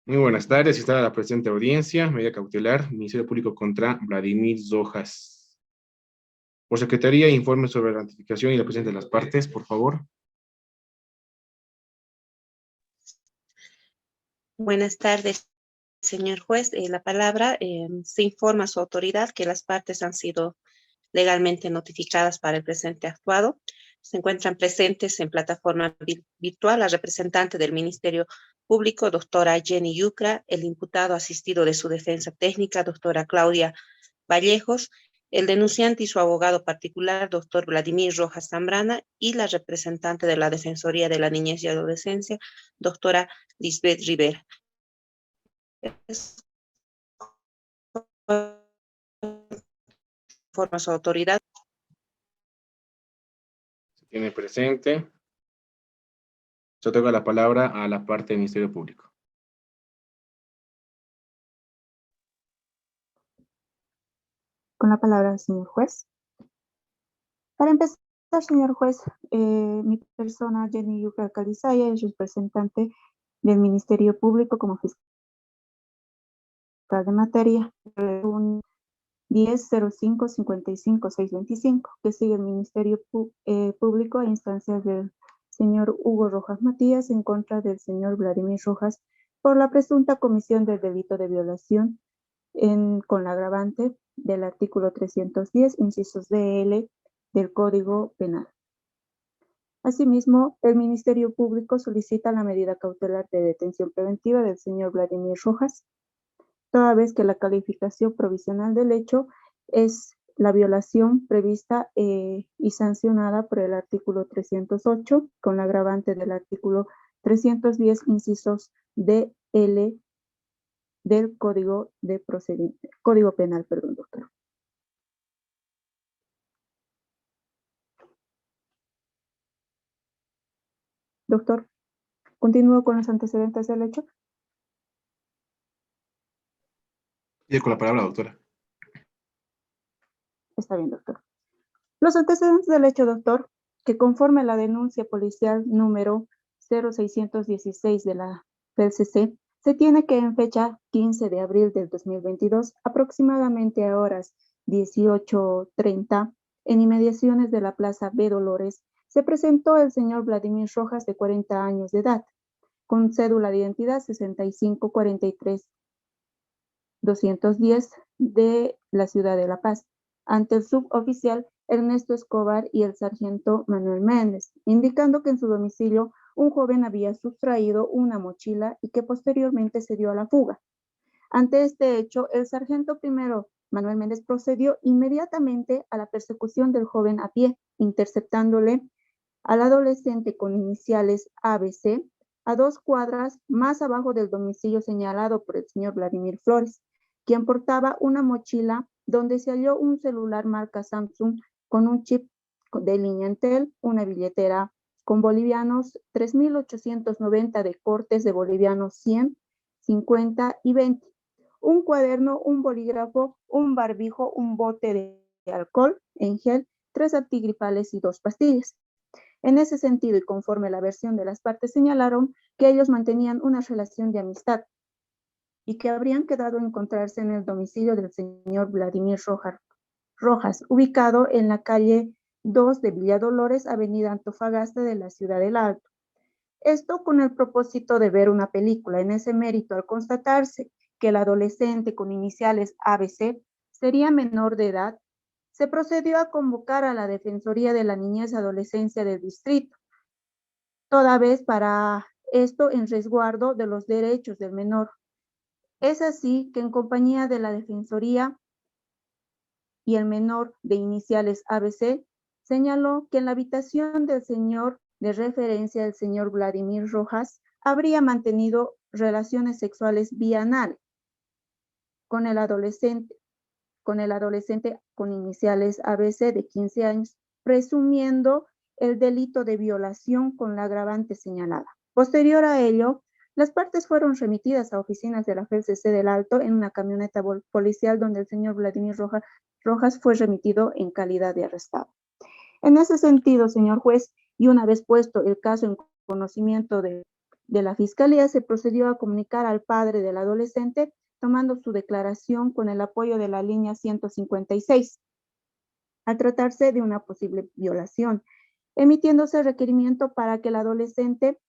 Muy buenas tardes, está la presente audiencia, medida cautelar, Ministerio Público contra Vladimir Rojas. Por Secretaría, informe sobre la ratificación y la presencia de las partes, por favor. Buenas tardes, señor juez. La palabra se informa a su autoridad que las partes han sido legalmente notificadas para el presente actuado. Se encuentran presentes en plataforma virtual la representante del Ministerio Público, doctora Jenny Yucra, el imputado asistido de su defensa técnica, doctora Claudia Vallejos, el denunciante y su abogado particular, doctor Vladimir Rojas Zambrana, y la representante de la Defensoría de la Niñez y Adolescencia, doctora Lisbeth Rivera. Informa su autoridad. Se tiene presente. Se otorga la palabra a la parte del Ministerio Público. Con la palabra, señor juez. Para empezar, señor juez, mi persona, Jenny Yucra Calizaya, es representante del Ministerio Público como fiscal de materia, 10-05-55-625, que sigue el Ministerio Público a instancias del señor Hugo Rojas Matías en contra del señor Vladimir Rojas por la presunta comisión del delito de violación con la agravante del artículo 310, incisos DL del Código Penal. Asimismo, el Ministerio Público solicita la medida cautelar de detención preventiva del señor Vladimir Rojas, toda vez que la calificación provisional del hecho es la violación prevista y sancionada por el artículo 308, con la agravante del artículo 310, incisos DL del Código Penal, perdón, doctor. Doctor, ¿continúo con los antecedentes del hecho? Y con la palabra, doctora. Está bien, doctor. Los antecedentes del hecho, doctor, que conforme a la denuncia policial número 0616 de la PLCC, se tiene que en fecha 15 de abril del 2022, aproximadamente a horas 18:30, en inmediaciones de la Plaza B. Dolores, se presentó el señor Vladimir Rojas, de 40 años de edad, con cédula de identidad 6543-210 de la ciudad de La Paz, ante el suboficial Ernesto Escobar y el sargento Manuel Méndez, indicando que en su domicilio un joven había sustraído una mochila y que posteriormente se dio a la fuga. Ante este hecho, el sargento primero Manuel Méndez procedió inmediatamente a la persecución del joven a pie, interceptándole al adolescente con iniciales ABC a 2 cuadras más abajo del domicilio señalado por el señor Vladimir Flores, quien portaba una mochila donde se halló un celular marca Samsung con un chip de línea Entel, una billetera con bolivianos 3.890 de cortes de bolivianos 100, 50 y 20, un cuaderno, un bolígrafo, un barbijo, un bote de alcohol en gel, 3 antigripales y 2 pastillas. En ese sentido, y conforme la versión de las partes, señalaron que ellos mantenían una relación de amistad y que habrían quedado a encontrarse en el domicilio del señor Vladimir Rojas, ubicado en la calle 2 de Villa Dolores, avenida Antofagasta de la Ciudad del Alto. Esto con el propósito de ver una película. En ese mérito, al constatarse que el adolescente con iniciales ABC sería menor de edad, se procedió a convocar a la Defensoría de la Niñez y Adolescencia del distrito, toda vez para esto en resguardo de los derechos del menor. Es así que en compañía de la Defensoría y el menor de iniciales ABC, señaló que en la habitación del señor de referencia, el señor Vladimir Rojas, habría mantenido relaciones sexuales bianales con el adolescente con iniciales ABC de 15 años, presumiendo el delito de violación con la agravante señalada. Posterior a ello, las partes fueron remitidas a oficinas de la FELCC del Alto en una camioneta policial donde el señor Vladimir Rojas fue remitido en calidad de arrestado. En ese sentido, señor juez, y una vez puesto el caso en conocimiento de de la Fiscalía, se procedió a comunicar al padre del adolescente, tomando su declaración con el apoyo de la línea 156, al tratarse de una posible violación, emitiéndose requerimiento para que el adolescente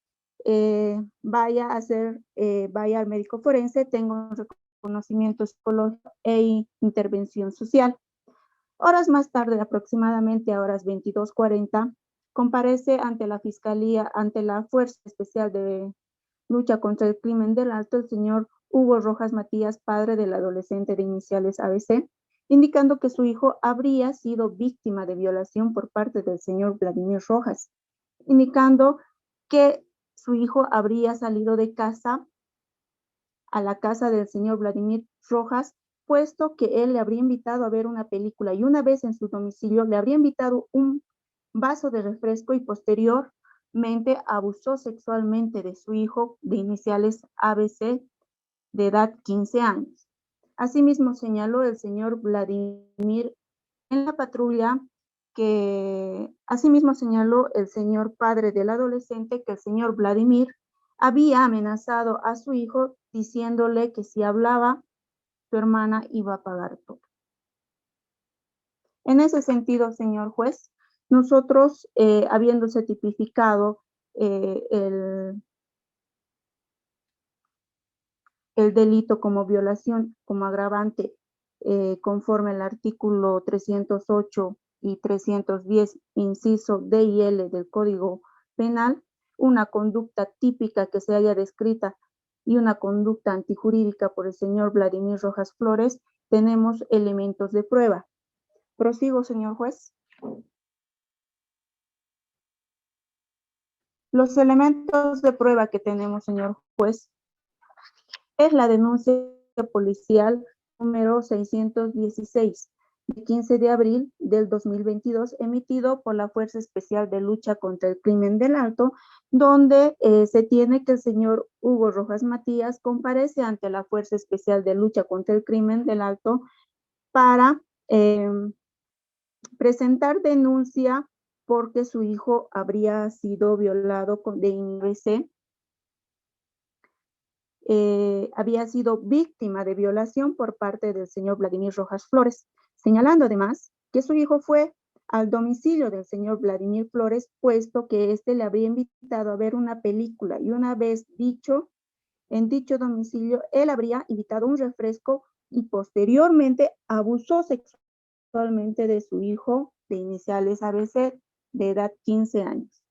vaya al médico forense, tenga un reconocimiento psicológico e intervención social. Horas más tarde, aproximadamente a horas 22:40, comparece ante la Fiscalía, ante la Fuerza Especial de Lucha contra el Crimen del Alto, el señor Hugo Rojas Matías, padre del adolescente de iniciales ABC, indicando que su hijo habría sido víctima de violación por parte del señor Vladimir Rojas, indicando que su hijo habría salido de casa a la casa del señor Vladimir Rojas, puesto que él le habría invitado a ver una película y una vez en su domicilio le habría invitado un vaso de refresco y posteriormente abusó sexualmente de su hijo de iniciales ABC de edad 15 años. Asimismo señaló el señor Vladimir en la patrulla asimismo señaló el señor padre del adolescente que el señor Vladimir había amenazado a su hijo diciéndole que si hablaba, su hermana iba a pagar todo. En ese sentido, señor juez, nosotros, habiéndose tipificado el delito como violación, como agravante, conforme al artículo 308 y 310, inciso D y L del Código Penal, una conducta típica que se haya descrita y una conducta antijurídica por el señor Vladimir Rojas Flores, tenemos elementos de prueba. Prosigo, señor juez. Los elementos de prueba que tenemos, señor juez, es la denuncia policial número 616 de 15 de abril del 2022, emitido por la Fuerza Especial de Lucha contra el Crimen del Alto, donde se tiene que el señor Hugo Rojas Matías comparece ante la Fuerza Especial de Lucha contra el Crimen del Alto para presentar denuncia porque su hijo habría sido violado de INVC, había sido víctima de violación por parte del señor Vladimir Rojas Flores, señalando además que su hijo fue al domicilio del señor Vladimir Flores, puesto que éste le había invitado a ver una película y una vez en dicho domicilio, él habría invitado un refresco y posteriormente abusó sexualmente de su hijo de iniciales ABC de edad 15 años.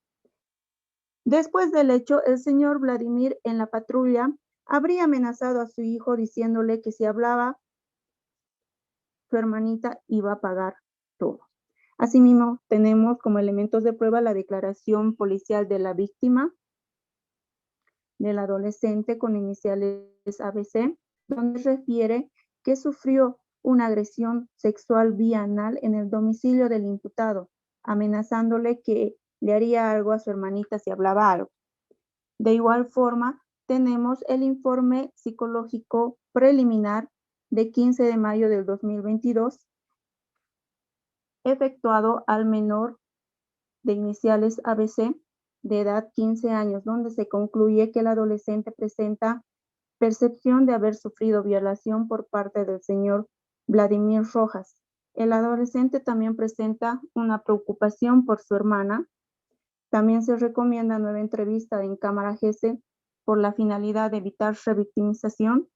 Después del hecho, el señor Vladimir en la patrulla habría amenazado a su hijo diciéndole que si hablaba, su hermanita iba a pagar todo. Asimismo, tenemos como elementos de prueba la declaración policial de la víctima, del adolescente con iniciales ABC, donde refiere que sufrió una agresión sexual vía anal en el domicilio del imputado, amenazándole que le haría algo a su hermanita si hablaba algo. De igual forma, tenemos el informe psicológico preliminar de 15 de mayo del 2022, efectuado al menor de iniciales ABC de edad 15 años, donde se concluye que el adolescente presenta percepción de haber sufrido violación por parte del señor Vladimir Rojas. El adolescente también presenta una preocupación por su hermana. También se recomienda nueva entrevista en cámara GC por la finalidad de evitar revictimización.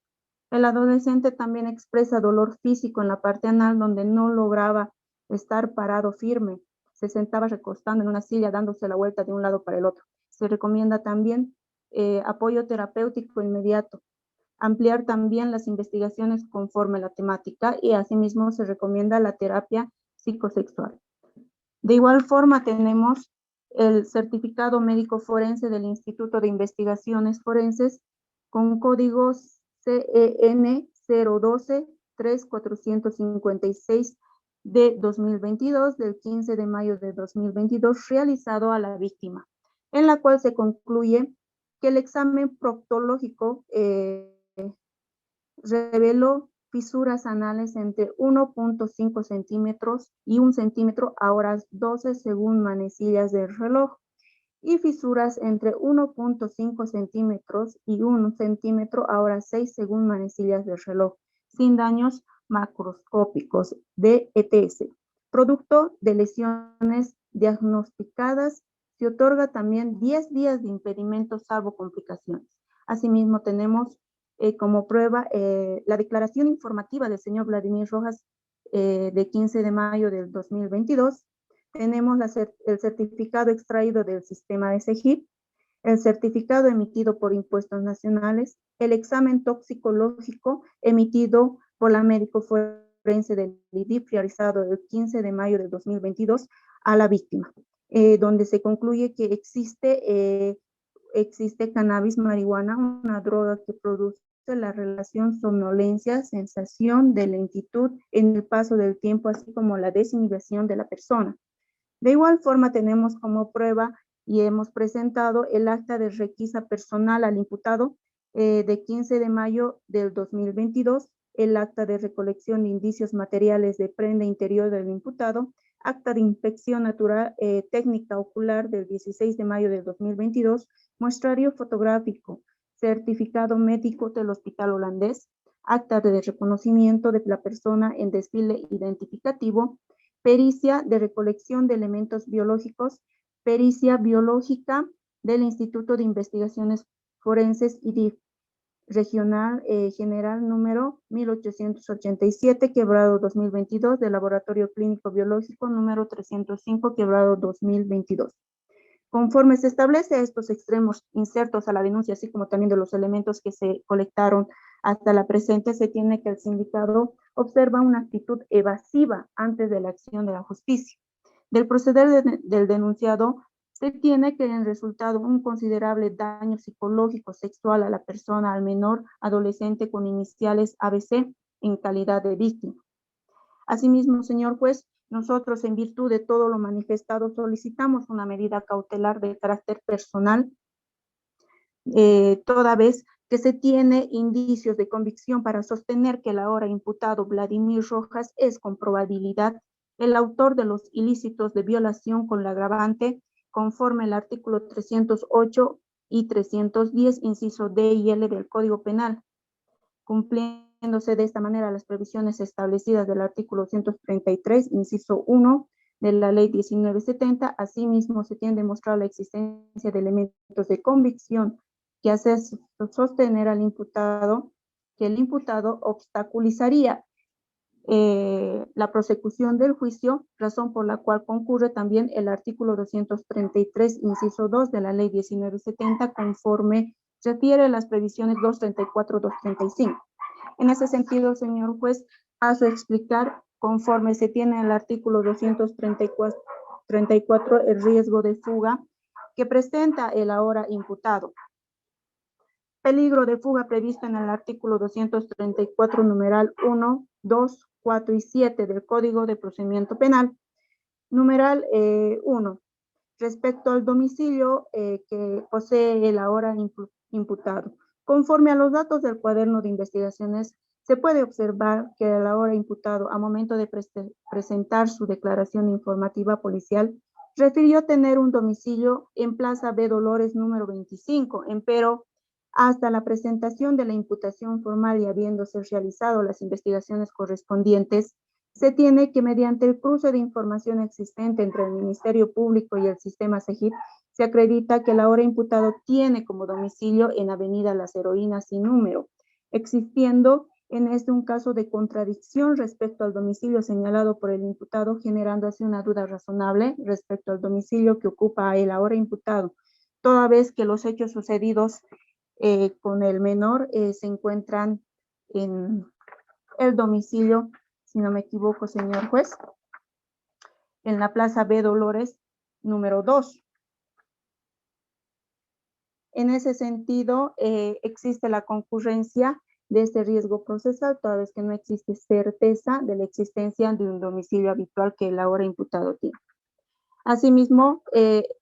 El adolescente también expresa dolor físico en la parte anal donde no lograba estar parado firme. Se sentaba recostando en una silla dándose la vuelta de un lado para el otro. Se recomienda también apoyo terapéutico inmediato. Ampliar también las investigaciones conforme a la temática y asimismo se recomienda la terapia psicosexual. De igual forma tenemos el certificado médico forense del Instituto de Investigaciones Forenses con códigos CEN 012-3456 de 2022, del 15 de mayo de 2022, realizado a la víctima, en la cual se concluye que el examen proctológico reveló fisuras anales entre 1.5 centímetros y 1 centímetro a horas 12 según manecillas del reloj. y fisuras entre 1.5 centímetros y 1 centímetro, ahora 6 según manecillas del reloj, sin daños macroscópicos de ETS. Producto de lesiones diagnosticadas, se otorga también 10 días de impedimento salvo complicaciones. Asimismo, tenemos como prueba la declaración informativa del señor Vladimir Rojas de 15 de mayo del 2022. Tenemos el certificado extraído del sistema de SEGIP, el certificado emitido por Impuestos Nacionales, el examen toxicológico emitido por la médico forense del IDIP realizado el 15 de mayo del 2022 a la víctima, donde se concluye que existe cannabis, marihuana, una droga que produce la relación somnolencia, sensación de lentitud en el paso del tiempo, así como la desinhibición de la persona. De igual forma, tenemos como prueba y hemos presentado el acta de requisa personal al imputado de 15 de mayo del 2022, el acta de recolección de indicios materiales de prenda interior del imputado, acta de inspección natural técnica ocular del 16 de mayo del 2022, muestrario fotográfico, certificado médico del Hospital Holandés, acta de reconocimiento de la persona en desfile identificativo, pericia de recolección de elementos biológicos, pericia biológica del Instituto de Investigaciones Forenses IDIF, regional general número 1887, quebrado 2022, del Laboratorio Clínico Biológico número 305, quebrado 2022. Conforme se establece estos extremos insertos a la denuncia, así como también de los elementos que se colectaron hasta la presente, se tiene que el sindicado observa una actitud evasiva antes de la acción de la justicia. Del proceder del denunciado, se tiene que en resultado un considerable daño psicológico sexual a la persona, al menor adolescente con iniciales ABC en calidad de víctima. Asimismo, señor juez, nosotros, en virtud de todo lo manifestado, solicitamos una medida cautelar de carácter personal, toda vez que se tiene indicios de convicción para sostener que el ahora imputado Vladimir Rojas es con probabilidad el autor de los ilícitos de violación con la agravante conforme el artículo 308 y 310, inciso D y L del Código Penal, cumpliéndose de esta manera las previsiones establecidas del artículo 133, inciso 1 de la ley 1970. Asimismo, se tiene demostrado la existencia de elementos de convicción que hace sostener al imputado que el imputado obstaculizaría la prosecución del juicio, razón por la cual concurre también el artículo 233, inciso 2 de la ley 1970, conforme refiere a las previsiones 234, 235. En ese sentido, señor juez, paso a explicar, conforme se tiene el artículo 234, el riesgo de fuga que presenta el ahora imputado. Peligro de fuga previsto en el artículo 234, numeral 1, 2, 4 y 7 del Código de Procedimiento Penal. Numeral 1. Respecto al domicilio que posee el ahora imputado. Conforme a los datos del cuaderno de investigaciones, se puede observar que el ahora imputado, a momento de presentar su declaración informativa policial, refirió tener un domicilio en Plaza B. Dolores número 25, empero hasta la presentación de la imputación formal y habiéndose realizado las investigaciones correspondientes, se tiene que mediante el cruce de información existente entre el Ministerio Público y el sistema SEGIP, se acredita que el ahora imputado tiene como domicilio en Avenida Las Heroínas sin número, existiendo en este un caso de contradicción respecto al domicilio señalado por el imputado, generando así una duda razonable respecto al domicilio que ocupa el ahora imputado, toda vez que los hechos sucedidos con el menor se encuentran en el domicilio, si no me equivoco, señor juez, en la Plaza B. Dolores número 2. En ese sentido, existe la concurrencia de este riesgo procesal, toda vez que no existe certeza de la existencia de un domicilio habitual que el ahora imputado tiene. Asimismo,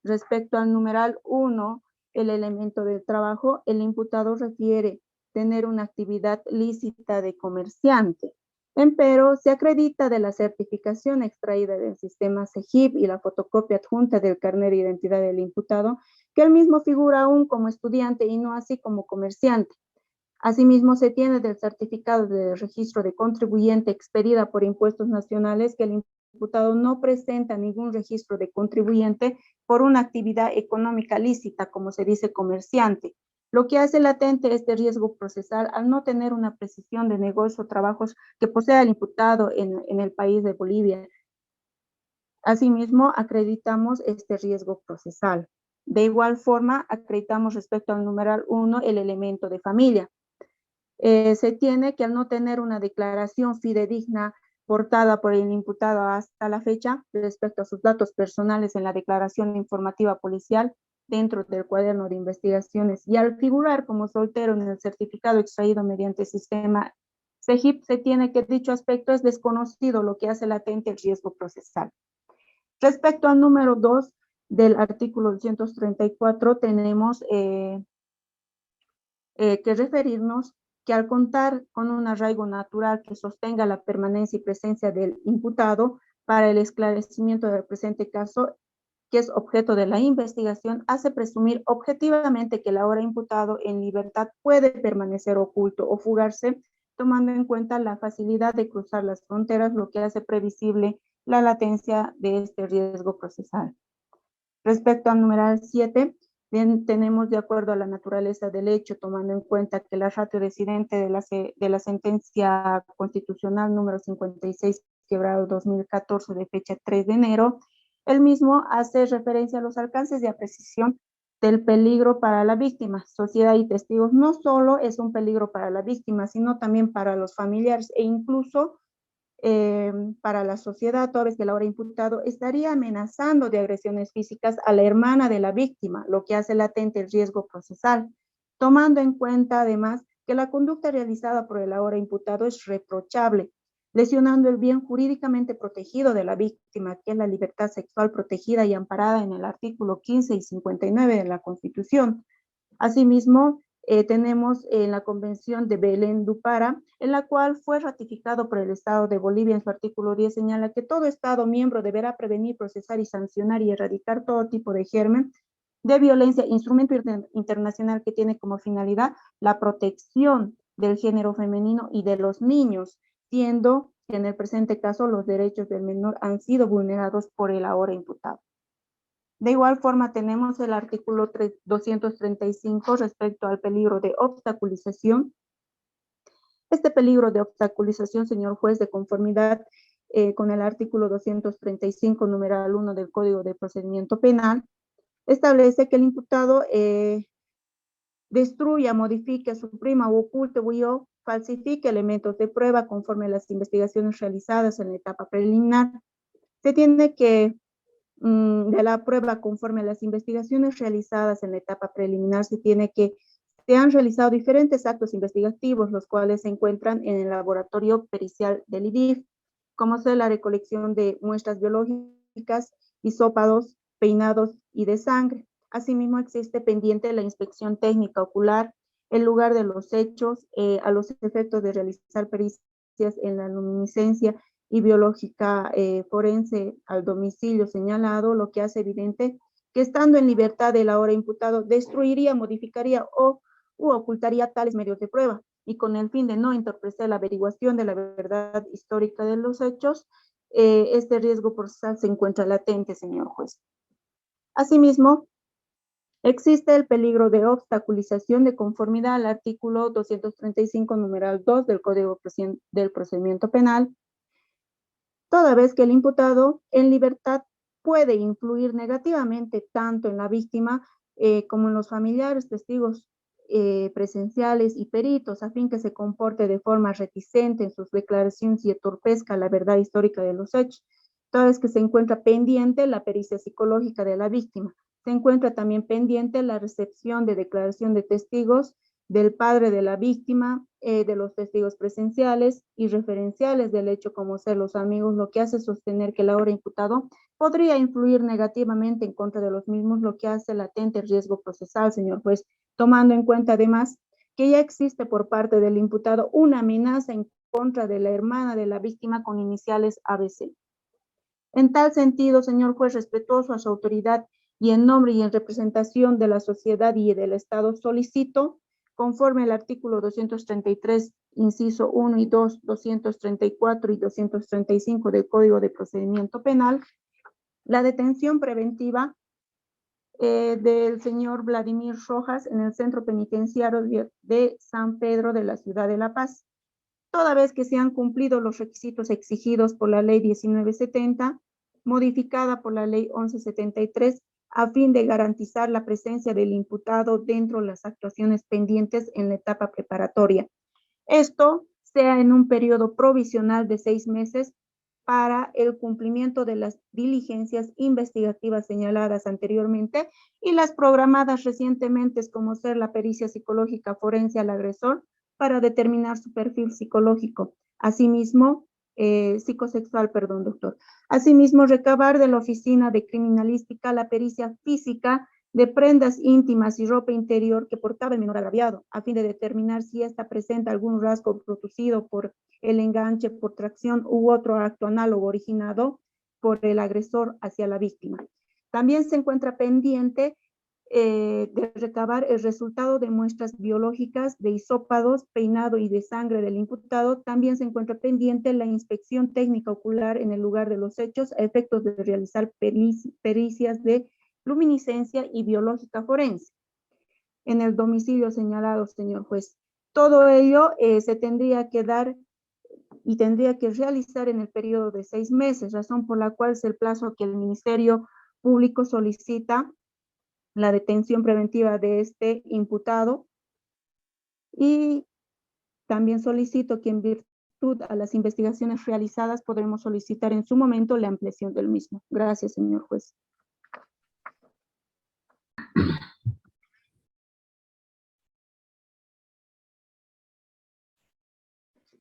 respecto al numeral 1, el elemento del trabajo, el imputado refiere tener una actividad lícita de comerciante. Empero, se acredita de la certificación extraída del sistema CEGIP y la fotocopia adjunta del carnet de identidad del imputado, que el mismo figura aún como estudiante y no así como comerciante. Asimismo, se tiene del certificado de registro de contribuyente expedida por Impuestos Nacionales que el imputado no presenta ningún registro de contribuyente por una actividad económica lícita, como se dice comerciante, lo que hace latente este riesgo procesal al no tener una precisión de negocio o trabajos que posea el imputado en el país de Bolivia. Asimismo, acreditamos este riesgo procesal. De igual forma, acreditamos respecto al numeral 1 el elemento de familia. Se tiene que al no tener una declaración fidedigna portada por el imputado hasta la fecha respecto a sus datos personales en la declaración informativa policial dentro del cuaderno de investigaciones y al figurar como soltero en el certificado extraído mediante sistema CEGIP, se tiene que dicho aspecto es desconocido, lo que hace latente el riesgo procesal. Respecto al número 2 del artículo 234, tenemos que referirnos que al contar con un arraigo natural que sostenga la permanencia y presencia del imputado para el esclarecimiento del presente caso, que es objeto de la investigación, hace presumir objetivamente que el ahora imputado en libertad puede permanecer oculto o fugarse, tomando en cuenta la facilidad de cruzar las fronteras, lo que hace previsible la latencia de este riesgo procesal. Respecto al numeral 7, bien, tenemos de acuerdo a la naturaleza del hecho, tomando en cuenta que la ratio decidente de la sentencia constitucional número 56, quebrado 2014, de fecha 3 de enero, el mismo hace referencia a los alcances de apreciación del peligro para la víctima, sociedad y testigos. No solo es un peligro para la víctima, sino también para los familiares e incluso para la sociedad, toda vez que el ahora imputado estaría amenazando de agresiones físicas a la hermana de la víctima, lo que hace latente el riesgo procesal, tomando en cuenta además que la conducta realizada por el ahora imputado es reprochable, lesionando el bien jurídicamente protegido de la víctima, que es la libertad sexual protegida y amparada en el artículo 15 y 59 de la Constitución. Asimismo, tenemos en la Convención de Belén do Pará, en la cual fue ratificado por el Estado de Bolivia en su artículo 10, señala que todo Estado miembro deberá prevenir, procesar y sancionar y erradicar todo tipo de germen de violencia, instrumento internacional que tiene como finalidad la protección del género femenino y de los niños, siendo que en el presente caso los derechos del menor han sido vulnerados por el ahora imputado. De igual forma, tenemos el artículo 235 respecto al peligro de obstaculización. Este peligro de obstaculización, señor juez, de conformidad con el artículo 235, numeral 1 del Código de Procedimiento Penal, establece que el imputado destruya, modifique, suprima o oculte o falsifique elementos de prueba conforme a las investigaciones realizadas en la etapa preliminar. Se tiene que de la prueba conforme a las investigaciones realizadas en la etapa preliminar, se han realizado diferentes actos investigativos, los cuales se encuentran en el laboratorio pericial del IDIF, como sea la recolección de muestras biológicas, hisópados, peinados y de sangre. Asimismo, existe pendiente la inspección técnica ocular, el lugar de los hechos, a los efectos de realizar pericias en la luminiscencia y biológica forense al domicilio señalado, lo que hace evidente que estando en libertad el ahora imputado destruiría, modificaría u ocultaría tales medios de prueba y con el fin de no entorpecer la averiguación de la verdad histórica de los hechos, este riesgo procesal se encuentra latente, señor juez. Asimismo, existe el peligro de obstaculización de conformidad al artículo 235, numeral 2 del Código del Procedimiento Penal, toda vez que el imputado en libertad puede influir negativamente tanto en la víctima como en los familiares, testigos presenciales y peritos, a fin que se comporte de forma reticente en sus declaraciones y entorpezca la verdad histórica de los hechos, toda vez que se encuentra pendiente la pericia psicológica de la víctima. Se encuentra también pendiente la recepción de declaración de testigos del padre de la víctima, de los testigos presenciales y referenciales del hecho, como ser los amigos, lo que hace sostener que el ahora imputado podría influir negativamente en contra de los mismos, lo que hace latente riesgo procesal, señor juez, tomando en cuenta además que ya existe por parte del imputado una amenaza en contra de la hermana de la víctima con iniciales ABC. En tal sentido, señor juez, respetuoso a su autoridad y en nombre y en representación de la sociedad y del Estado, solicito, conforme al artículo 233, inciso 1 y 2, 234 y 235 del Código de Procedimiento Penal, la detención preventiva del señor Vladimir Rojas en el centro penitenciario de San Pedro de la ciudad de La Paz, toda vez que se han cumplido los requisitos exigidos por la ley 1970, modificada por la ley 1173, a fin de garantizar la presencia del imputado dentro de las actuaciones pendientes en la etapa preparatoria. Esto sea en un periodo provisional de 6 meses para el cumplimiento de las diligencias investigativas señaladas anteriormente y las programadas recientemente, como ser la pericia psicológica forense al agresor para determinar su perfil psicológico. Asimismo, psicosexual, perdón, doctor. Asimismo, recabar de la Oficina de Criminalística la pericia física de prendas íntimas y ropa interior que portaba el menor agraviado, a fin de determinar si ésta presenta algún rasgo producido por el enganche, por tracción u otro acto análogo originado por el agresor hacia la víctima. También se encuentra pendiente de recabar el resultado de muestras biológicas de hisópados, peinado y de sangre del imputado. También se encuentra pendiente la inspección técnica ocular en el lugar de los hechos a efectos de realizar pericias de luminiscencia y biológica forense en el domicilio señalado, señor juez. Todo ello se tendría que dar y tendría que realizar en el periodo de 6 meses, razón por la cual es el plazo que el Ministerio Público solicita la detención preventiva de este imputado, y también solicito que en virtud a las investigaciones realizadas podremos solicitar en su momento la ampliación del mismo. Gracias, señor juez.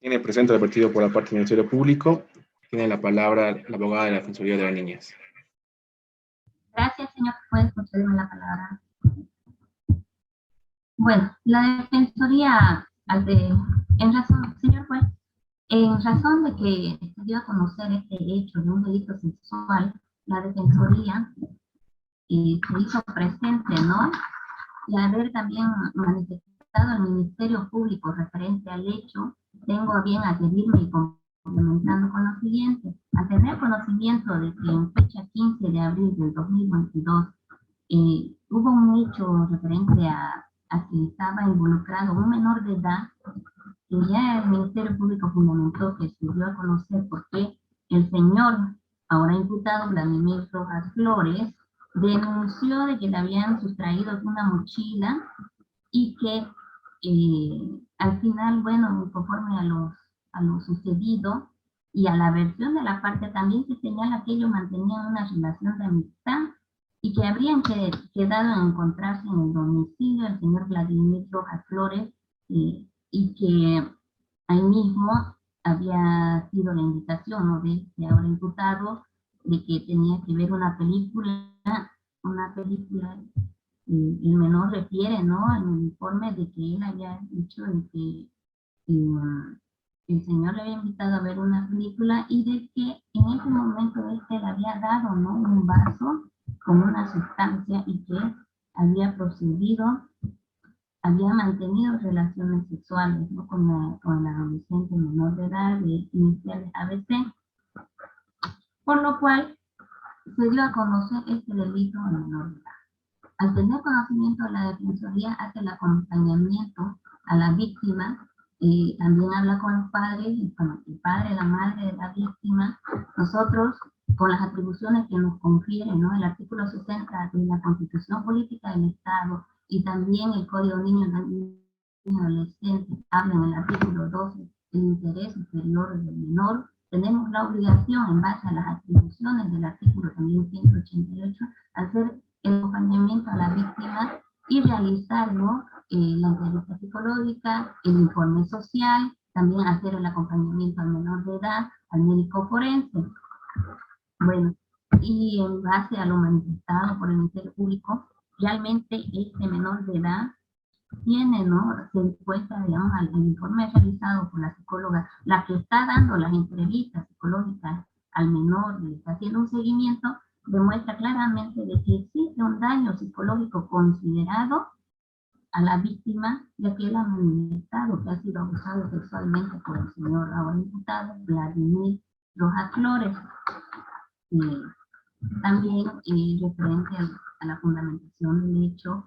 Tiene presente advertido por la parte del Ministerio Público. Tiene la palabra la abogada de la Defensoría de las Niñas. Gracias, señor juez, por cederme la palabra. Bueno, la Defensoría, señor juez, en razón de que se dio a conocer este hecho de un delito sexual, la Defensoría se hizo presente, ¿no? Y al haber también manifestado al Ministerio Público referente al hecho, tengo a bien adherirme y complementando con lo siguiente. Al tener conocimiento de que en fecha 15 de abril del 2022 hubo un hecho referente a que estaba involucrado un menor de edad, que ya el Ministerio Público fundamentó que se dio a conocer por qué el señor, ahora imputado, Vladimir Rojas Flores, denunció de que le habían sustraído una mochila y que al final, bueno, conforme a lo sucedido y a la versión de la parte, también se señala que ellos mantenían una relación de amistad y que habrían quedado en encontrarse en el domicilio del señor Vladimir Rojas Flores y que ahí mismo había sido la invitación, ¿no?, de este ahora imputado, de que tenía que ver una película, el menor refiere, ¿no?, en el informe de que él había dicho de que el señor le había invitado a ver una película y de que en ese momento le había dado, ¿no?, un vaso con una sustancia y que había mantenido relaciones sexuales, ¿no?, con la adolescente menor de edad de iniciales ABC, por lo cual se dio a conocer este delito a menor de edad. Al tener conocimiento, la Defensoría hace el acompañamiento a la víctima, también habla con los padres, y con el padre, la madre de la víctima. Nosotros, con las atribuciones que nos confiere, ¿no?, el artículo 60 de la Constitución Política del Estado y también el Código Niño y Adolescente, habla en el artículo 12 del interés superior del menor, tenemos la obligación, en base a las atribuciones del artículo también 188, hacer el acompañamiento a la víctima y realizar, ¿no?, la entrevista psicológica, el informe social, también hacer el acompañamiento al menor de edad, al médico forense. Bueno, y en base a lo manifestado por el Ministerio Público, realmente este menor de edad tiene, ¿no? Se encuentra, digamos, al informe realizado por la psicóloga, la que está dando las entrevistas psicológicas al menor, le está haciendo un seguimiento, demuestra claramente de que existe un daño psicológico considerado a la víctima, ya que él ha manifestado que ha sido abusado sexualmente por el señor ahora imputado Vladimir Rojas Flores. También referente a la fundamentación del hecho,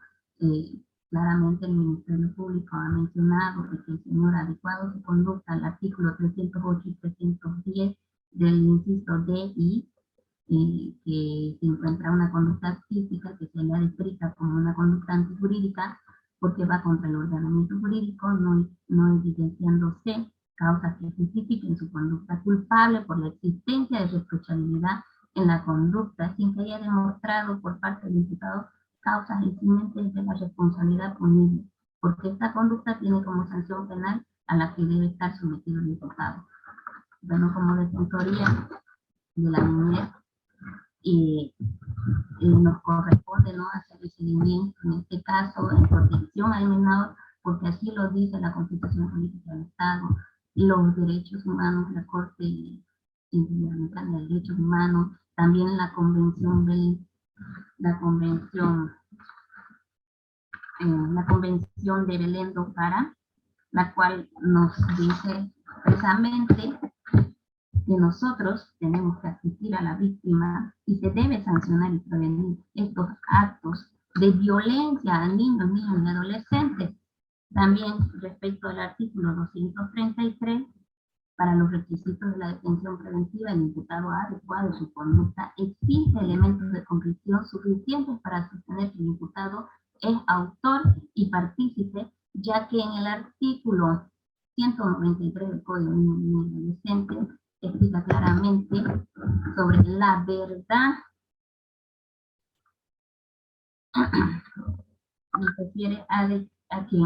claramente el Ministerio Público ha mencionado que el señor ha adecuado su conducta al artículo 308 y 310 del inciso D y que se encuentra una conducta física que se le ha descrita como una conducta antijurídica porque va contra el ordenamiento jurídico, no evidenciándose causas que justifiquen su conducta culpable por la existencia de reprochabilidad en la conducta sin que haya demostrado por parte del imputado causas eximentes de la responsabilidad punible, porque esta conducta tiene como sanción penal a la que debe estar sometido el imputado. Bueno, como defensoría de la niñez, nos corresponde, ¿no?, hacer el seguimiento, en este caso, en protección al menor, porque así lo dice la Constitución Política del Estado, los derechos humanos, la Corte Interamericana de Derechos Humanos, también la Convención de Belén do Pará, la cual nos dice precisamente que nosotros tenemos que asistir a la víctima y se debe sancionar y prevenir estos actos de violencia a niños, niñas y adolescentes. También respecto al artículo 233, para los requisitos de la detención preventiva, el imputado ha adecuado su conducta, existe elementos de convicción suficientes para sostener que el imputado es autor y partícipe, ya que en el artículo 193 del Código Niño y Adolescente explica claramente sobre la verdad, se refiere a que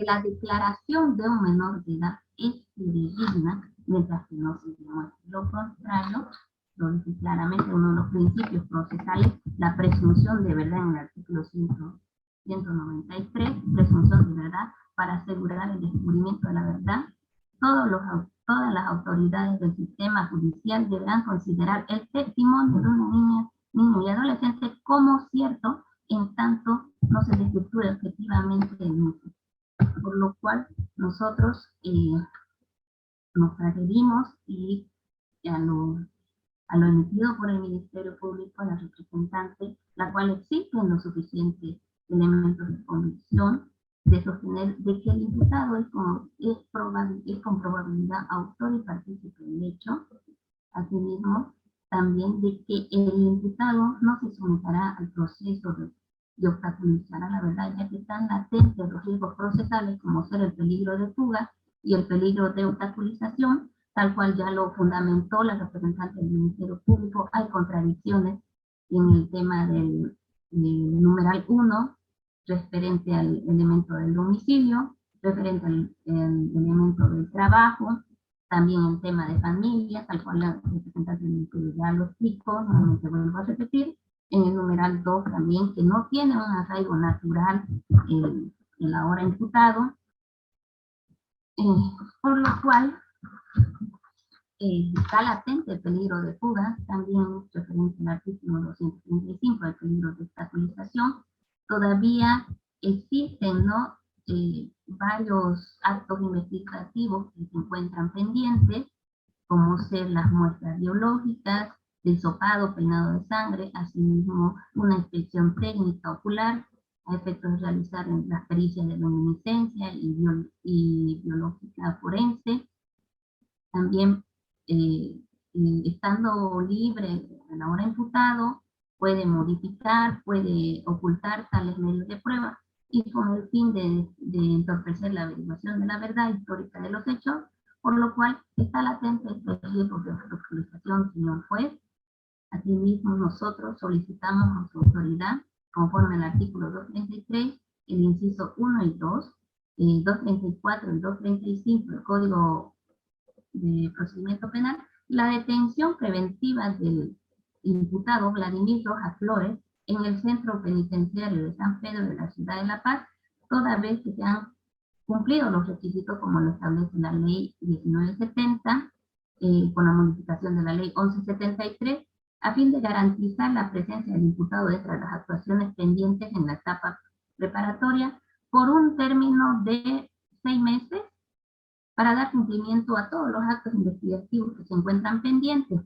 la declaración de un menor de edad es fidedigna mientras que no se demuestre lo contrario. Lo dice claramente uno de los principios procesales, la presunción de verdad en el artículo 193, presunción de verdad para asegurar el descubrimiento de la verdad. Todas las autoridades del sistema judicial deberán considerar el testimonio de una niño y adolescente como cierto en tanto no se desvirtúe objetivamente el mismo. Por lo cual nosotros nos adherimos a lo emitido por el Ministerio Público, a la representante, la cual existen los suficientes elementos de convicción de sostener de que el imputado es con probabilidad autor y partícipe del hecho. Asimismo, también de que el imputado no se someterá al proceso de obstaculizar a la verdad, ya que están latentes los riesgos procesales como ser el peligro de fuga y el peligro de obstaculización, tal cual ya lo fundamentó la representante del Ministerio Público. Hay contradicciones en el tema del numeral 1, referente al elemento del domicilio, referente al elemento del trabajo, también el tema de familia, tal cual la representante del Ministerio ya lo explicó, nuevamente vuelvo a repetir. En el numeral 2 también, que no tiene un arraigo natural el ahora imputado, por lo cual está latente el peligro de fuga, también referente al artículo 235, el peligro de obstaculización. Todavía existen, ¿no?, varios actos investigativos que se encuentran pendientes, como ser las muestras biológicas, hisopado, peinado de sangre, asimismo una inspección técnica ocular, a efectos de realizar las pericias de luminiscencia y biológica forense. También, estando libre a la hora imputado, puede modificar, puede ocultar tales medios de prueba, y con el fin de entorpecer la averiguación de la verdad histórica de los hechos, por lo cual está latente este riesgo de obstaculización, señor juez. Asimismo, nosotros solicitamos a su autoridad, conforme al artículo 233, el inciso 1 y 2, 234 y 235 del Código de Procedimiento Penal, la detención preventiva del imputado Vladimir Rojas Flores en el centro penitenciario de San Pedro de la ciudad de La Paz, toda vez que se han cumplido los requisitos como lo establece la ley 1970, con la modificación de la ley 1173, a fin de garantizar la presencia del imputado dentro de las actuaciones pendientes en la etapa preparatoria por un término de 6 meses para dar cumplimiento a todos los actos investigativos que se encuentran pendientes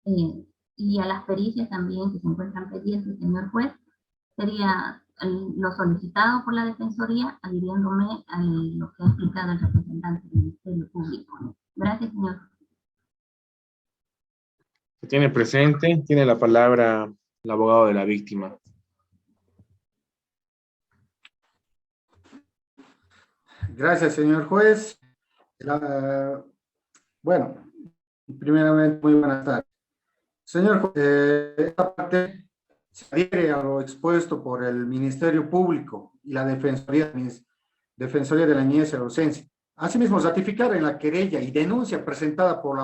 y a las pericias también que se encuentran pendientes, señor juez. Sería lo solicitado por la Defensoría, adhiriéndome a lo que ha explicado el representante del Ministerio Público. Gracias, señor. Se tiene presente, tiene la palabra el abogado de la víctima. Gracias, señor juez. Bueno, primeramente, muy buenas tardes. Señor juez, esta parte se adhiere a lo expuesto por el Ministerio Público y la Defensoría de la Niñez y Adolescencia. Asimismo, ratificar en la querella y denuncia presentada por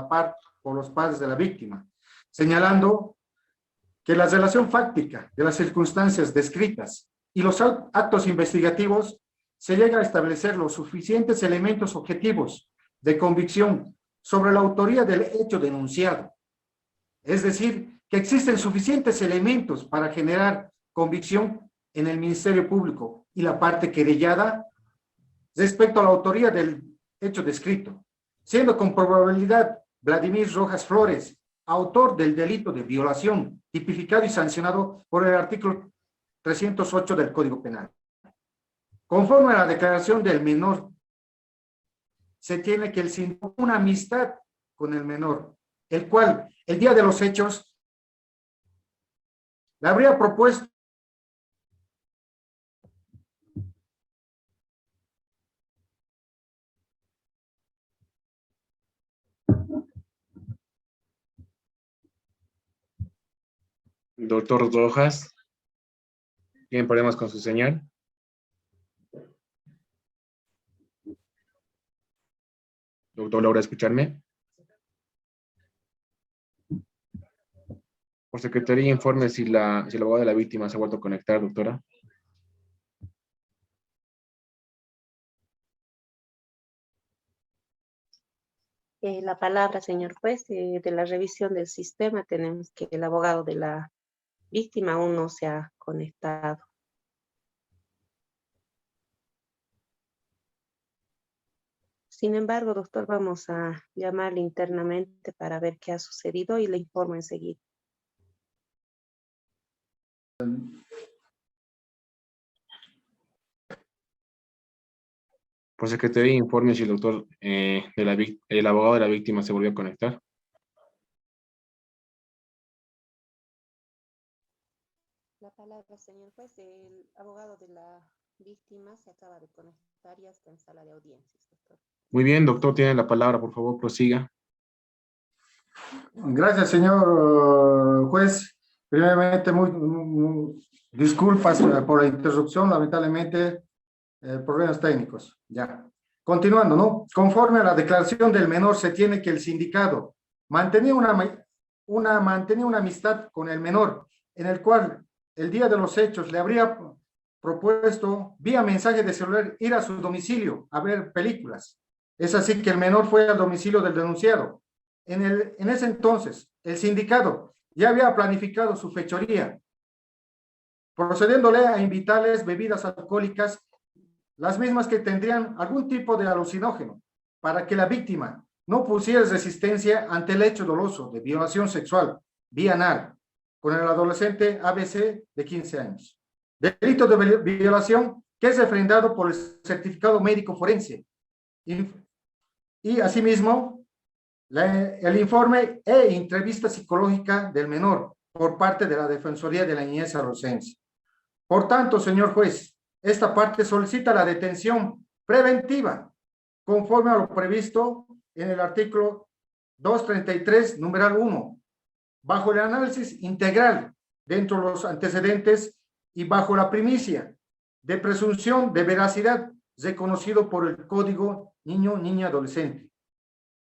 los padres de la víctima, señalando que la relación fáctica de las circunstancias descritas y los actos investigativos se llega a establecer los suficientes elementos objetivos de convicción sobre la autoría del hecho denunciado. Es decir, que existen suficientes elementos para generar convicción en el Ministerio Público y la parte querellada respecto a la autoría del hecho descrito, siendo con probabilidad Vladimir Rojas Flores autor del delito de violación tipificado y sancionado por el artículo 308 del Código Penal. Conforme a la declaración del menor, se tiene que él sintió una amistad con el menor, el cual el día de los hechos le habría propuesto Doctor Rojas, ¿tienen problemas con su señal? Doctor, ¿logra escucharme? Por secretaría, informe si el abogado de la víctima se ha vuelto a conectar, doctora. La palabra, señor juez, de la revisión del sistema tenemos que el abogado de la víctima aún no se ha conectado. Sin embargo, doctor, vamos a llamarle internamente para ver qué ha sucedido y le informo enseguida. Por secretaría, informe si el doctor, el abogado de la víctima se volvió a conectar. La palabra, señor juez, el abogado de la víctima se acaba de conectar y está en sala de audiencias, doctor. Muy bien, doctor, tiene la palabra, por favor, prosiga. Gracias, señor juez. Primeramente, disculpas por la interrupción, lamentablemente, problemas técnicos. Ya. Continuando, ¿no? Conforme a la declaración del menor, se tiene que el sindicado mantenía una amistad con el menor, en el cual el día de los hechos le habría propuesto, vía mensaje de celular, ir a su domicilio a ver películas. Es así que el menor fue al domicilio del denunciado. En ese entonces, el sindicato ya había planificado su fechoría, procediéndole a invitarles bebidas alcohólicas, las mismas que tendrían algún tipo de alucinógeno, para que la víctima no pusiera resistencia ante el hecho doloso de violación sexual vía anal con el adolescente ABC de 15 años. Delito de violación que es refrendado por el certificado médico forense. Y asimismo, el informe e entrevista psicológica del menor por parte de la Defensoría de la Niñez y Adolescencia. Por tanto, señor juez, esta parte solicita la detención preventiva conforme a lo previsto en el artículo 233, numeral 1, bajo el análisis integral dentro de los antecedentes y bajo la primicia de presunción de veracidad reconocido por el Código Niño, Niña, Adolescente,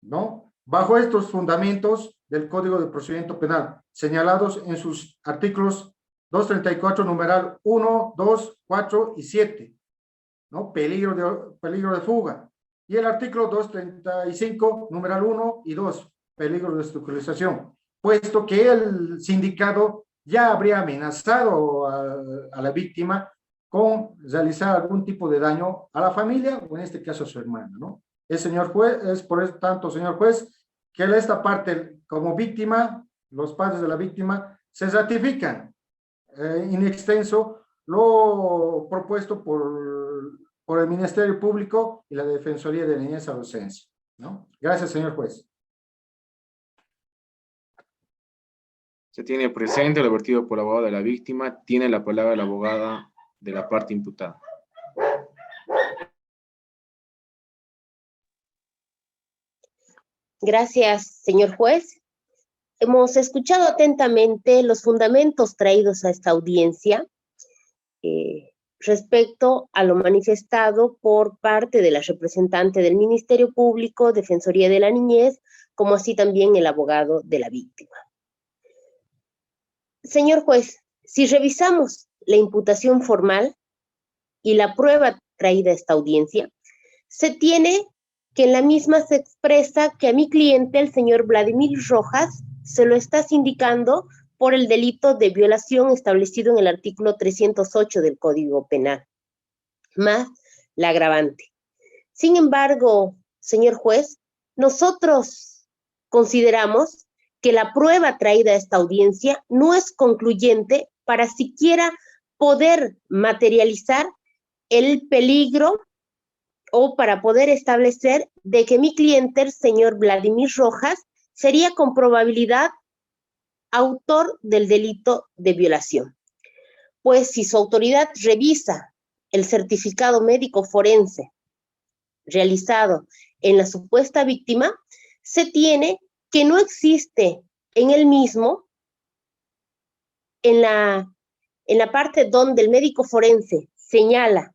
¿no? Bajo estos fundamentos, del Código de Procedimiento Penal, señalados en sus artículos 234, numeral 1, 2, 4 y 7, ¿no? Peligro de fuga. Y el artículo 235, numeral 1 y 2, peligro de estructuralización, puesto que el sindicado ya habría amenazado a la víctima con realizar algún tipo de daño a la familia, o en este caso a su hermana, ¿no? Señor juez, es por tanto, señor juez, que esta parte como víctima, los padres de la víctima, se ratifican in extenso lo propuesto por el Ministerio Público y la Defensoría de Niñez y Adolescencia, ¿no? Gracias, señor juez. Se tiene presente lo vertido por el abogado de la víctima. Tiene la palabra la abogada de la parte imputada. Gracias, señor juez. Hemos escuchado atentamente los fundamentos traídos a esta audiencia respecto a lo manifestado por parte de la representante del Ministerio Público, Defensoría de la Niñez, como así también el abogado de la víctima. Señor juez, si revisamos la imputación formal y la prueba traída a esta audiencia, se tiene que en la misma se expresa que a mi cliente, el señor Vladimir Rojas, se lo está sindicando por el delito de violación establecido en el artículo 308 del Código Penal, más la agravante. Sin embargo, señor juez, nosotros consideramos que la prueba traída a esta audiencia no es concluyente para siquiera poder materializar el peligro o para poder establecer de que mi cliente, el señor Vladimir Rojas, sería con probabilidad autor del delito de violación. Pues si su autoridad revisa el certificado médico forense realizado en la supuesta víctima, se tiene que no existe en el mismo, en la parte donde el médico forense señala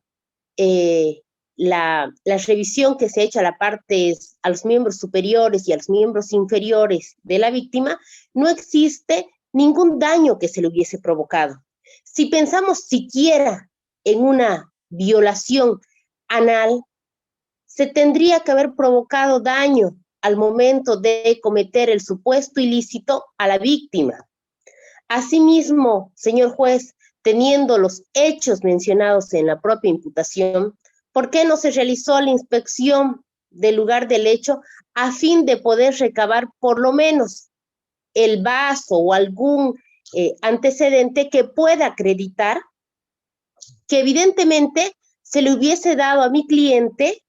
la revisión que se ha hecho a los miembros superiores y a los miembros inferiores de la víctima, no existe ningún daño que se le hubiese provocado. Si pensamos siquiera en una violación anal, se tendría que haber provocado daño al momento de cometer el supuesto ilícito a la víctima. Asimismo, señor juez, teniendo los hechos mencionados en la propia imputación, ¿por qué no se realizó la inspección del lugar del hecho a fin de poder recabar por lo menos el vaso o algún antecedente que pueda acreditar que evidentemente se le hubiese dado a mi cliente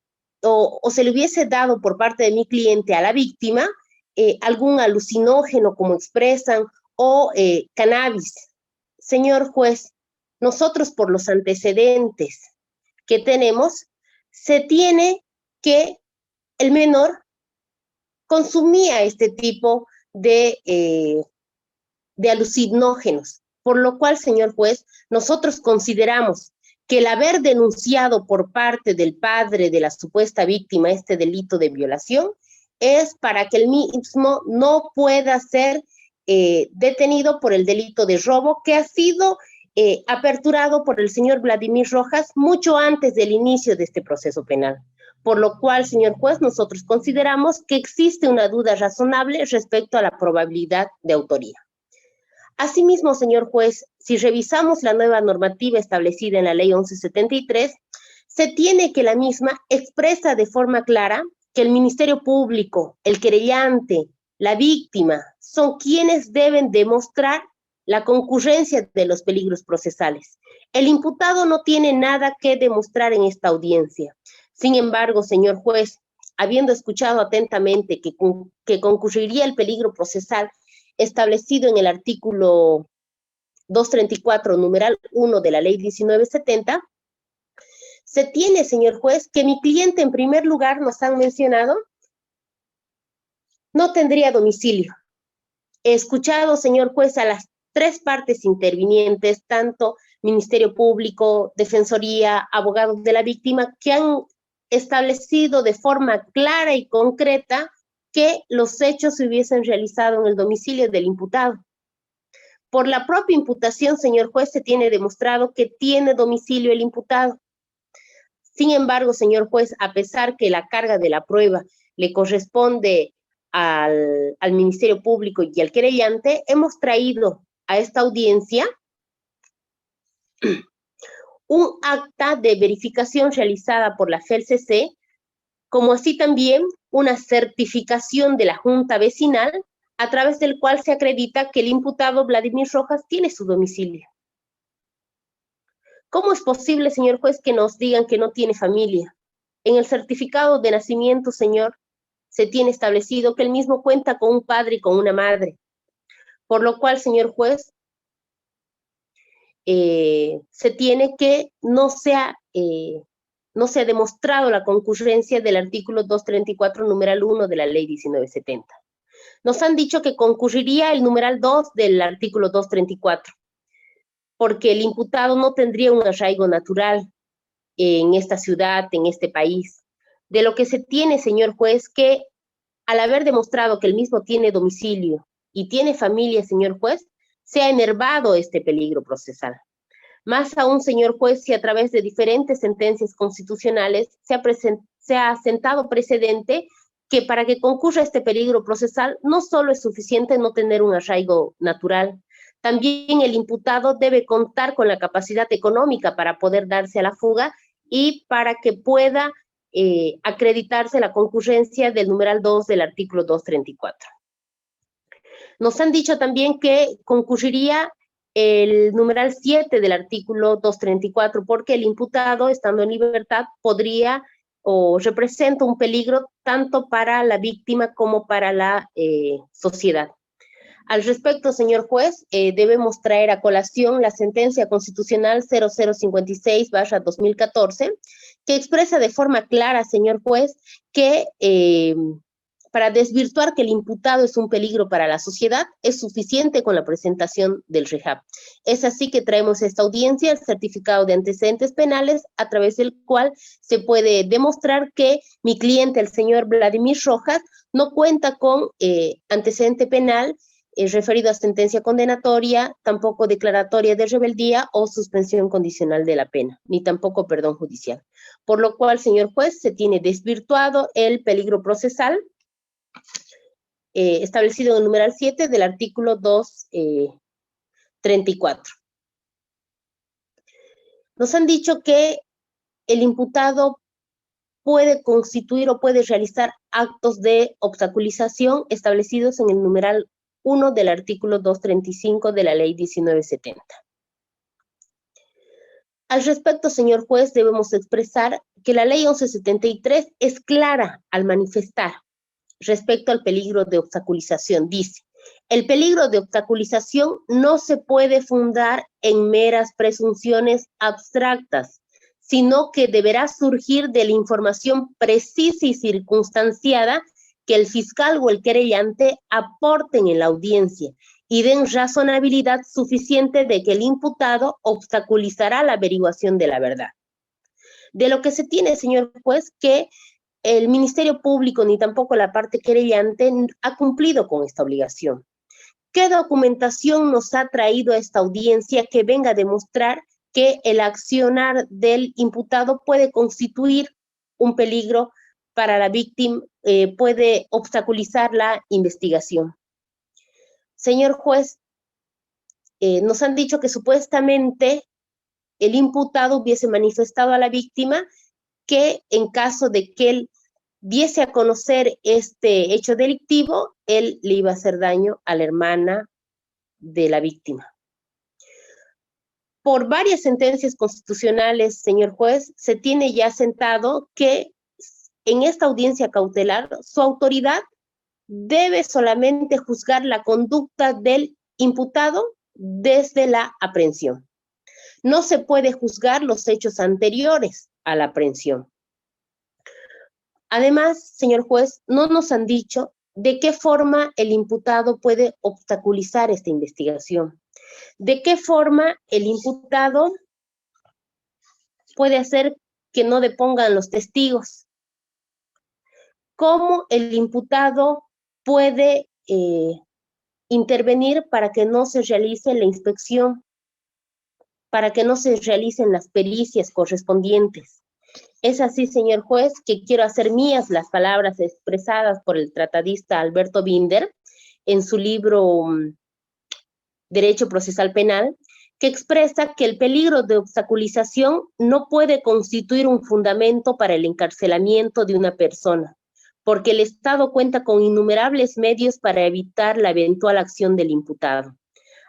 o se le hubiese dado por parte de mi cliente a la víctima algún alucinógeno, como expresan, o cannabis? Señor juez, nosotros por los antecedentes que tenemos, se tiene que el menor consumía este tipo de alucinógenos, por lo cual, señor juez, nosotros consideramos que el haber denunciado por parte del padre de la supuesta víctima este delito de violación es para que el mismo no pueda ser detenido por el delito de robo que ha sido aperturado por el señor Vladimir Rojas mucho antes del inicio de este proceso penal. Por lo cual, señor juez, nosotros consideramos que existe una duda razonable respecto a la probabilidad de autoría. Asimismo, señor juez, si revisamos la nueva normativa establecida en la ley 1173, se tiene que la misma expresa de forma clara que el Ministerio Público, el querellante, la víctima, son quienes deben demostrar la concurrencia de los peligros procesales. El imputado no tiene nada que demostrar en esta audiencia. Sin embargo, señor juez, habiendo escuchado atentamente que concurriría el peligro procesal establecido en el artículo 234, numeral 1 de la ley 1970, se tiene, señor juez, que mi cliente, en primer lugar, nos han mencionado, no tendría domicilio. He escuchado, señor juez, a las tres partes intervinientes, tanto Ministerio Público, Defensoría, abogados de la víctima, que han establecido de forma clara y concreta que los hechos se hubiesen realizado en el domicilio del imputado. Por la propia imputación, señor juez, se tiene demostrado que tiene domicilio el imputado. Sin embargo, señor juez, a pesar que la carga de la prueba le corresponde al Ministerio Público y al querellante, hemos traído a esta audiencia un acta de verificación realizada por la FELCC, como así también una certificación de la Junta Vecinal, a través del cual se acredita que el imputado Vladimir Rojas tiene su domicilio. ¿Cómo es posible, señor juez, que nos digan que no tiene familia? En el certificado de nacimiento, señor, se tiene establecido que el mismo cuenta con un padre y con una madre. Por lo cual, señor juez, se tiene que no se ha demostrado la concurrencia del artículo 234, numeral 1 de la ley 1970. Nos han dicho que concurriría el numeral 2 del artículo 234, porque el imputado no tendría un arraigo natural en esta ciudad, en este país. De lo que se tiene, señor juez, que al haber demostrado que el mismo tiene domicilio y tiene familia, señor juez, se ha enervado este peligro procesal. Más aún, señor juez, si a través de diferentes sentencias constitucionales se ha sentado precedente que para que concurra este peligro procesal no solo es suficiente no tener un arraigo natural, también el imputado debe contar con la capacidad económica para poder darse a la fuga y para que pueda acreditarse la concurrencia del numeral 2 del artículo 234. Nos han dicho también que concurriría el numeral 7 del artículo 234, porque el imputado, estando en libertad, podría o representa un peligro tanto para la víctima como para la sociedad. Al respecto, señor juez, debemos traer a colación la sentencia constitucional 0056/2014, que expresa de forma clara, señor juez, que para desvirtuar que el imputado es un peligro para la sociedad, es suficiente con la presentación del REHAB. Es así que traemos a esta audiencia el certificado de antecedentes penales, a través del cual se puede demostrar que mi cliente, el señor Vladimir Rojas, no cuenta con antecedente penal referido a sentencia condenatoria, tampoco declaratoria de rebeldía o suspensión condicional de la pena, ni tampoco perdón judicial. Por lo cual, señor juez, se tiene desvirtuado el peligro procesal establecido en el numeral 7 del artículo 234. Nos han dicho que el imputado puede constituir o puede realizar actos de obstaculización establecidos en el numeral 1 del artículo 235 de la ley 1970. Al respecto, señor juez, debemos expresar que la ley 1173 es clara al manifestar respecto al peligro de obstaculización. Dice, el peligro de obstaculización no se puede fundar en meras presunciones abstractas, sino que deberá surgir de la información precisa y circunstanciada que el fiscal o el querellante aporten en la audiencia y den razonabilidad suficiente de que el imputado obstaculizará la averiguación de la verdad. De lo que se tiene, señor juez, que el Ministerio Público ni tampoco la parte querellante ha cumplido con esta obligación. ¿Qué documentación nos ha traído a esta audiencia que venga a demostrar que el accionar del imputado puede constituir un peligro para la víctima, puede obstaculizar la investigación? Señor juez, nos han dicho que supuestamente el imputado hubiese manifestado a la víctima que en caso de que él diese a conocer este hecho delictivo, él le iba a hacer daño a la hermana de la víctima. Por varias sentencias constitucionales, señor juez, se tiene ya sentado que en esta audiencia cautelar su autoridad debe solamente juzgar la conducta del imputado desde la aprehensión. No se puede juzgar los hechos anteriores a la aprehensión. Además, señor juez, no nos han dicho de qué forma el imputado puede obstaculizar esta investigación. ¿De qué forma el imputado puede hacer que no depongan los testigos? ¿Cómo el imputado puede intervenir para que no se realice la inspección, para que no se realicen las pericias correspondientes. Es así, señor juez, que quiero hacer mías las palabras expresadas por el tratadista Alberto Binder en su libro Derecho Procesal Penal, que expresa que el peligro de obstaculización no puede constituir un fundamento para el encarcelamiento de una persona, porque el Estado cuenta con innumerables medios para evitar la eventual acción del imputado.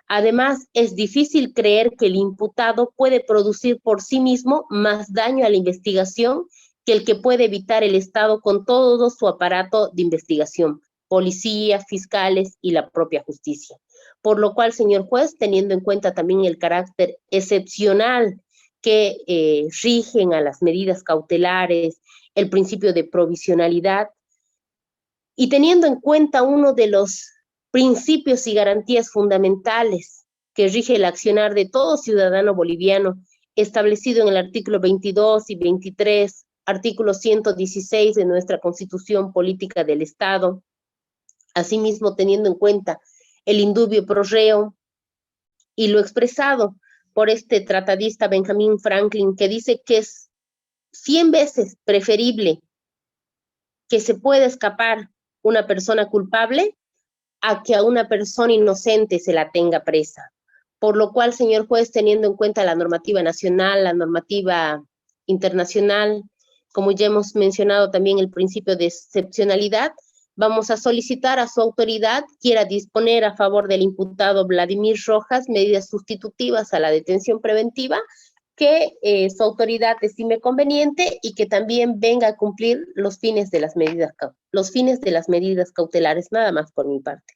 Además, es difícil creer que el imputado puede producir por sí mismo más daño a la investigación que el que puede evitar el Estado con todo su aparato de investigación, policía, fiscales y la propia justicia. Por lo cual, señor juez, teniendo en cuenta también el carácter excepcional que rigen a las medidas cautelares, el principio de provisionalidad, y teniendo en cuenta uno de los principios y garantías fundamentales que rige el accionar de todo ciudadano boliviano, establecido en el artículo 22 y 23, artículo 116 de nuestra Constitución Política del Estado, asimismo teniendo en cuenta el indubio pro reo y lo expresado por este tratadista Benjamin Franklin, que dice que es 100 veces preferible que se pueda escapar una persona culpable a que a una persona inocente se la tenga presa. Por lo cual, señor juez, teniendo en cuenta la normativa nacional, la normativa internacional, como ya hemos mencionado también el principio de excepcionalidad, vamos a solicitar a su autoridad quiera disponer a favor del imputado Vladimir Rojas medidas sustitutivas a la detención preventiva que su autoridad estime conveniente y que también venga a cumplir los fines de las medidas cautelares, nada más por mi parte.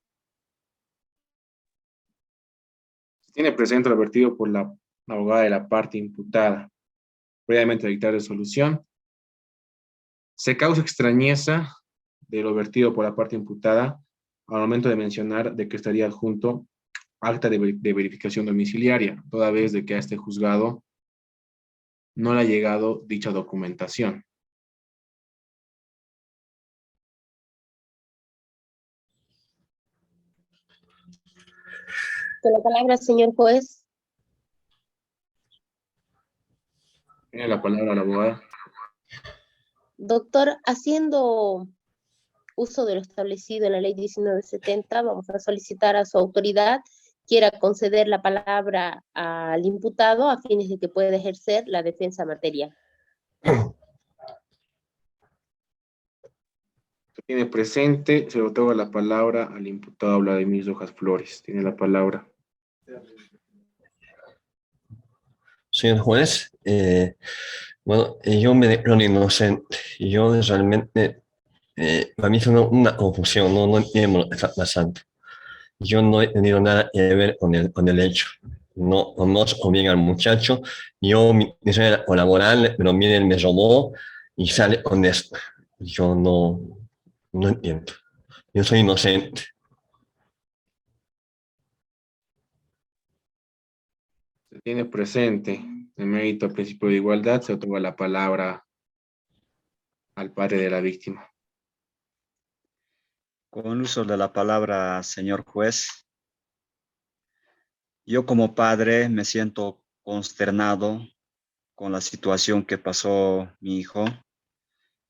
Se tiene presente lo vertido por la abogada de la parte imputada. Previamente a dictar resolución, se causa extrañeza de lo vertido por la parte imputada al momento de mencionar de que estaría adjunto acta de verificación domiciliaria, toda vez de que a este juzgado no le ha llegado dicha documentación. Con la palabra, señor juez. Tiene la palabra la abogada. Doctor, haciendo uso de lo establecido en la ley 1970, vamos a solicitar a su autoridad quiera conceder la palabra al imputado a fines de que pueda ejercer la defensa material. Se tiene presente, se le otorga la palabra al imputado Vladimir Rojas Flores. Tiene la palabra. Señor juez, bueno, yo me declaro inocente. Yo realmente, para mí es una confusión, no entiendo lo que está pasando. Yo no he tenido nada que ver con el hecho. No conozco bien al muchacho. Yo mi era laboral, pero miren, me robó y sale con esto. Yo no entiendo. Yo soy inocente. Se tiene presente, en mérito al principio de igualdad, se otorga la palabra al padre de la víctima. Con uso de la palabra, señor juez, yo como padre me siento consternado con la situación que pasó mi hijo.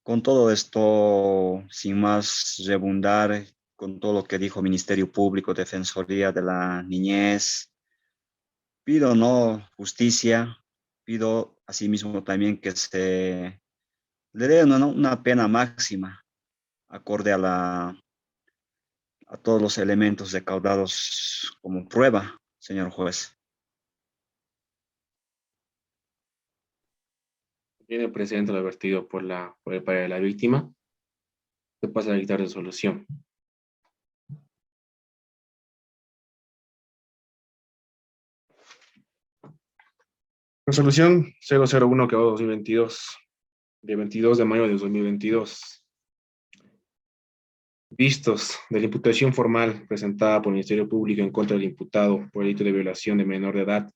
Con todo esto, sin más redundar, con todo lo que dijo Ministerio Público, Defensoría de la Niñez, pido justicia, pido asimismo también que se le dé una pena máxima acorde a todos los elementos recaudados como prueba, señor juez. Tiene presente lo advertido por el padre de la víctima. Se pasa a dictar resolución. Resolución 001/2022, de 22 de mayo de 2022. Vistos de la imputación formal presentada por el Ministerio Público en contra del imputado por delito de violación de menor de edad,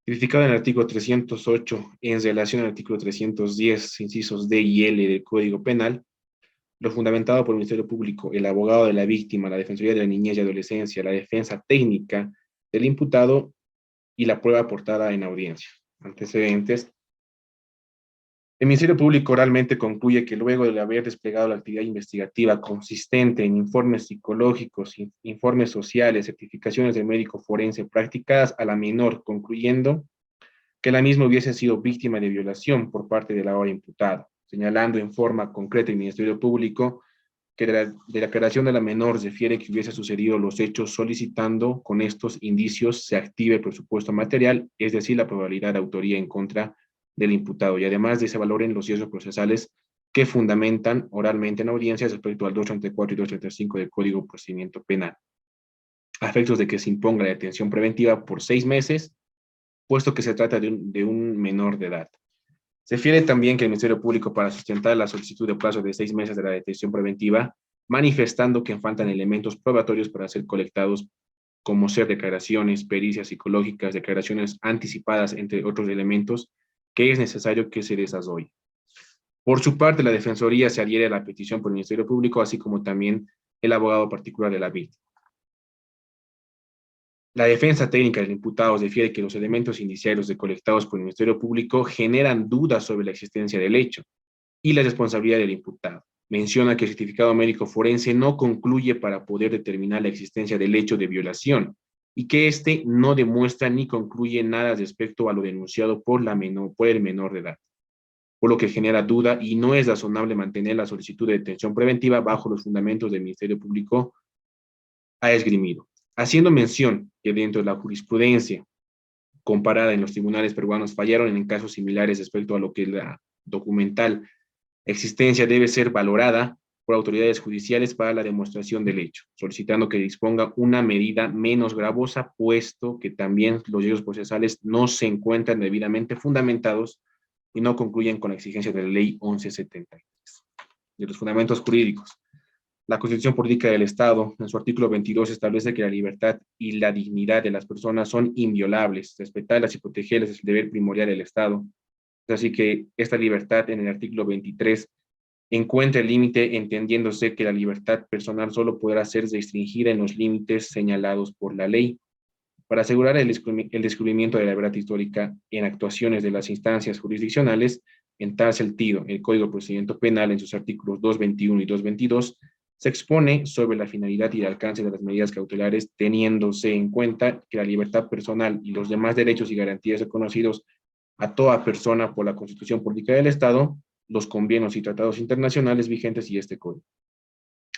tipificado en el artículo 308 en relación al artículo 310, incisos D y L del Código Penal, lo fundamentado por el Ministerio Público, el abogado de la víctima, la Defensoría de la Niñez y Adolescencia, la defensa técnica del imputado y la prueba aportada en audiencia. Antecedentes. El Ministerio Público oralmente concluye que luego de haber desplegado la actividad investigativa consistente en informes psicológicos, informes sociales, certificaciones de médico forense practicadas a la menor, concluyendo que la misma hubiese sido víctima de violación por parte de la ahora imputada, señalando en forma concreta el Ministerio Público que de la declaración de la menor refiere que hubiese sucedido los hechos, solicitando con estos indicios se active el presupuesto material, es decir, la probabilidad de autoría en contra del imputado, y además de se valoren los riesgos procesales que fundamentan oralmente en audiencias respecto al 234 y 235 del Código de Procedimiento Penal, a efectos de que se imponga la detención preventiva por 6 meses, puesto que se trata de un menor de edad. Se refiere también que el Ministerio Público, para sustentar la solicitud de plazo de 6 meses de la detención preventiva, manifestando que faltan elementos probatorios para ser colectados, como ser declaraciones, pericias psicológicas, declaraciones anticipadas, entre otros elementos, que es necesario que se desarrolle. Por su parte, la Defensoría se adhiere a la petición por el Ministerio Público, así como también el abogado particular de la víctima. La defensa técnica del imputado refiere que los elementos indiciarios recolectados por el Ministerio Público generan dudas sobre la existencia del hecho y la responsabilidad del imputado. Menciona que el certificado médico forense no concluye para poder determinar la existencia del hecho de violación y que éste no demuestra ni concluye nada respecto a lo denunciado por el menor de edad, por lo que genera duda y no es razonable mantener la solicitud de detención preventiva bajo los fundamentos del Ministerio Público ha esgrimido. Haciendo mención que dentro de la jurisprudencia comparada en los tribunales peruanos fallaron en casos similares respecto a lo que la documental existencia debe ser valorada por autoridades judiciales para la demostración del hecho, solicitando que disponga una medida menos gravosa, puesto que también los riesgos procesales no se encuentran debidamente fundamentados y no concluyen con la exigencia de la Ley 1173. De los fundamentos jurídicos. La Constitución Política del Estado, en su artículo 22, establece que la libertad y la dignidad de las personas son inviolables. Respetarlas y protegerlas es el deber primordial del Estado. Así que esta libertad, en el artículo 23, encuentra el límite entendiéndose que la libertad personal solo podrá ser restringida en los límites señalados por la ley. Para asegurar el descubrimiento de la verdad histórica en actuaciones de las instancias jurisdiccionales, en tal sentido, el Código de Procedimiento Penal, en sus artículos 221 y 222, se expone sobre la finalidad y el alcance de las medidas cautelares, teniéndose en cuenta que la libertad personal y los demás derechos y garantías reconocidos a toda persona por la Constitución Política del Estado, los convenios y tratados internacionales vigentes y este código.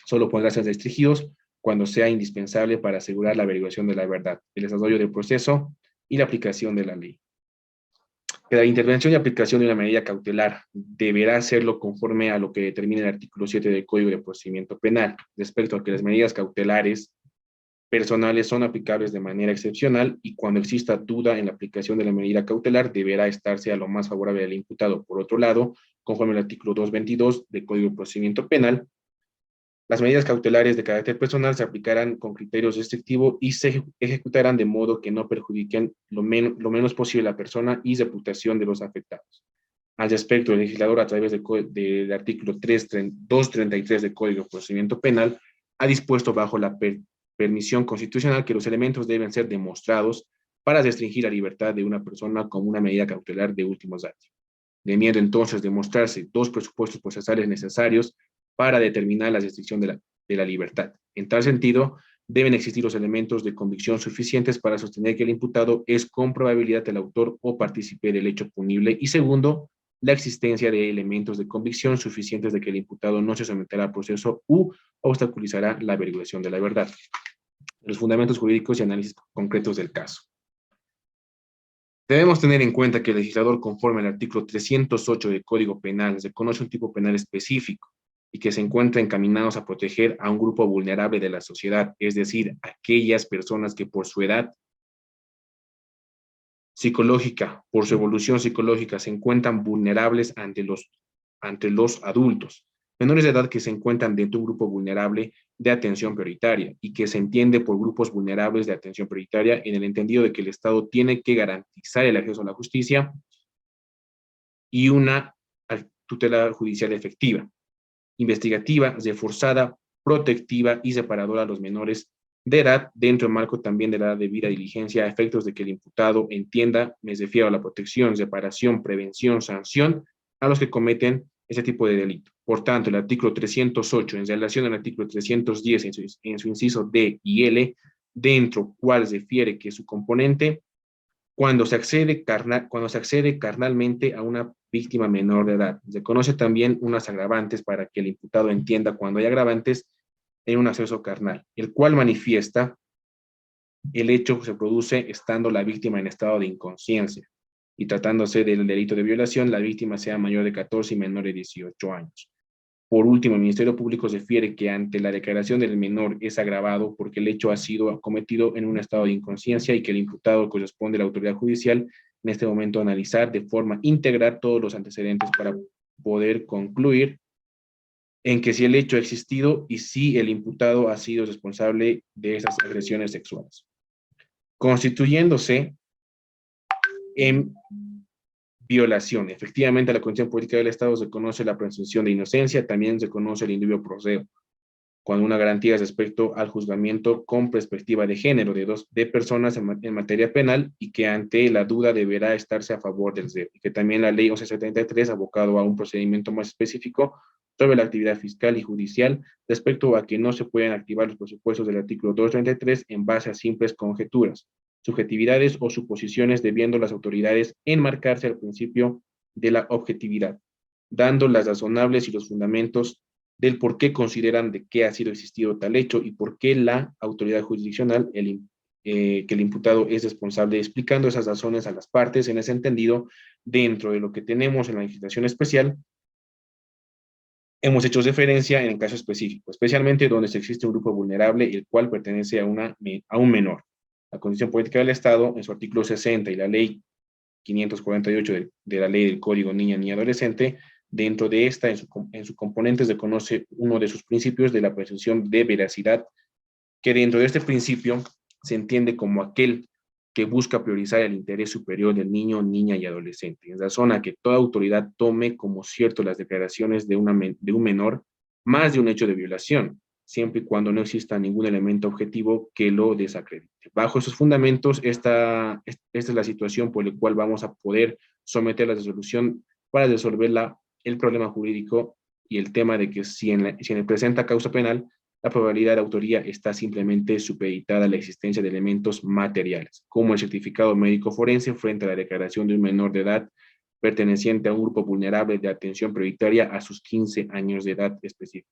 Solo podrán ser restringidos cuando sea indispensable para asegurar la averiguación de la verdad, el desarrollo del proceso y la aplicación de la ley. Que la intervención y aplicación de una medida cautelar deberá hacerlo conforme a lo que determina el artículo 7 del Código de Procedimiento Penal, respecto a que las medidas cautelares personales son aplicables de manera excepcional y cuando exista duda en la aplicación de la medida cautelar deberá estarse a lo más favorable del imputado. Por otro lado, conforme al artículo 222 del Código de Procedimiento Penal, las medidas cautelares de carácter personal se aplicarán con criterios restrictivos y se ejecutarán de modo que no perjudiquen lo menos posible la persona y reputación de los afectados. Al respecto, el legislador, a través del artículo 233 del Código de Procedimiento Penal, ha dispuesto bajo la permisión constitucional que los elementos deben ser demostrados para restringir la libertad de una persona como una medida cautelar de último ratio. Debiendo entonces demostrarse 2 presupuestos procesales necesarios para determinar la restricción de la libertad. En tal sentido, deben existir los elementos de convicción suficientes para sostener que el imputado es con probabilidad el autor o partícipe del hecho punible y segundo, la existencia de elementos de convicción suficientes de que el imputado no se someterá al proceso u obstaculizará la averiguación de la verdad. Los fundamentos jurídicos y análisis concretos del caso. Debemos tener en cuenta que el legislador, conforme al artículo 308 del Código Penal, reconoce un tipo penal específico y que se encuentra encaminados a proteger a un grupo vulnerable de la sociedad, es decir, aquellas personas que por su edad psicológica, por su evolución psicológica, se encuentran vulnerables ante los adultos, menores de edad que se encuentran dentro de un grupo vulnerable de atención prioritaria y que se entiende por grupos vulnerables de atención prioritaria en el entendido de que el Estado tiene que garantizar el acceso a la justicia y una tutela judicial efectiva. investigativa, reforzada, protectiva y separadora a los menores de edad, dentro del marco también de la debida diligencia a efectos de que el imputado entienda, me refiero a la protección, separación, prevención, sanción a los que cometen ese tipo de delito. Por tanto, el artículo 308, en relación al artículo 310, en su inciso D y L, dentro cual refiere que su componente, cuando se accede carnalmente a una víctima menor de edad. Se conoce también unas agravantes para que el imputado entienda cuando hay agravantes en un acceso carnal, el cual manifiesta el hecho que se produce estando la víctima en estado de inconsciencia y tratándose del delito de violación, la víctima sea mayor de 14 y menor de 18 años. Por último, el Ministerio Público refiere que ante la declaración del menor es agravado porque el hecho ha sido cometido en un estado de inconsciencia y que el imputado corresponde a la autoridad judicial en este momento analizar de forma integral todos los antecedentes para poder concluir en que si el hecho ha existido y si el imputado ha sido responsable de esas agresiones sexuales, constituyéndose en violación. Efectivamente, la Constitución Política del Estado se conoce la presunción de inocencia, también se conoce el indubio pro reo, cuando una garantía respecto al juzgamiento con perspectiva de género de personas en materia penal y que ante la duda deberá estarse a favor del reo, y que también la ley 1173 ha abocado a un procedimiento más específico sobre la actividad fiscal y judicial respecto a que no se pueden activar los presupuestos del artículo 233 en base a simples conjeturas, subjetividades o suposiciones, debiendo las autoridades enmarcarse al principio de la objetividad, dando las razonables y los fundamentos del por qué consideran de qué ha sido existido tal hecho y por qué la autoridad jurisdiccional, que el imputado es responsable, explicando esas razones a las partes en ese entendido. Dentro de lo que tenemos en la legislación especial, hemos hecho referencia en el caso específico, especialmente donde se existe un grupo vulnerable, el cual pertenece a un menor. La Constitución Política del Estado, en su artículo 60 y la ley 548 de la ley del Código Niña y Adolescente, dentro de esta, en su componente, se conoce uno de sus principios de la presunción de veracidad, que dentro de este principio se entiende como aquel que busca priorizar el interés superior del niño, niña y adolescente, en razón a que toda autoridad tome como cierto las declaraciones de un menor más de un hecho de violación, siempre y cuando no exista ningún elemento objetivo que lo desacredite. Bajo esos fundamentos, esta es la situación por la cual vamos a poder someter la resolución para resolver el problema jurídico y el tema de que si en el presente causa penal, la probabilidad de autoría está simplemente supeditada a la existencia de elementos materiales, como el certificado médico forense frente a la declaración de un menor de edad perteneciente a un grupo vulnerable de atención prioritaria a sus 15 años de edad específicos.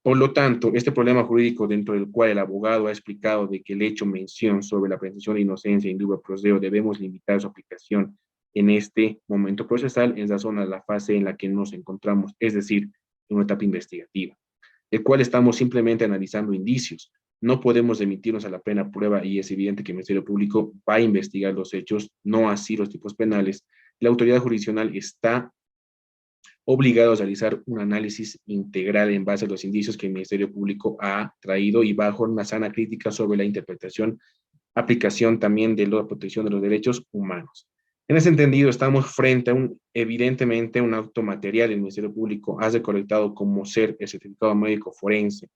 Por lo tanto, este problema jurídico dentro del cual el abogado ha explicado de que el hecho mención sobre la presunción de inocencia y indubio pro reo debemos limitar su aplicación en este momento procesal en razón a la fase en la que nos encontramos, es decir, en una etapa investigativa, el cual estamos simplemente analizando indicios. No podemos remitirnos a la plena prueba y es evidente que el Ministerio Público va a investigar los hechos, no así los tipos penales. La autoridad jurisdiccional está obligado a realizar un análisis integral en base a los indicios que el Ministerio Público ha traído y bajo una sana crítica sobre la interpretación, aplicación también de la protección de los derechos humanos. En ese entendido, estamos frente a evidentemente un acto material. El Ministerio Público ha recolectado como ser el certificado médico forense,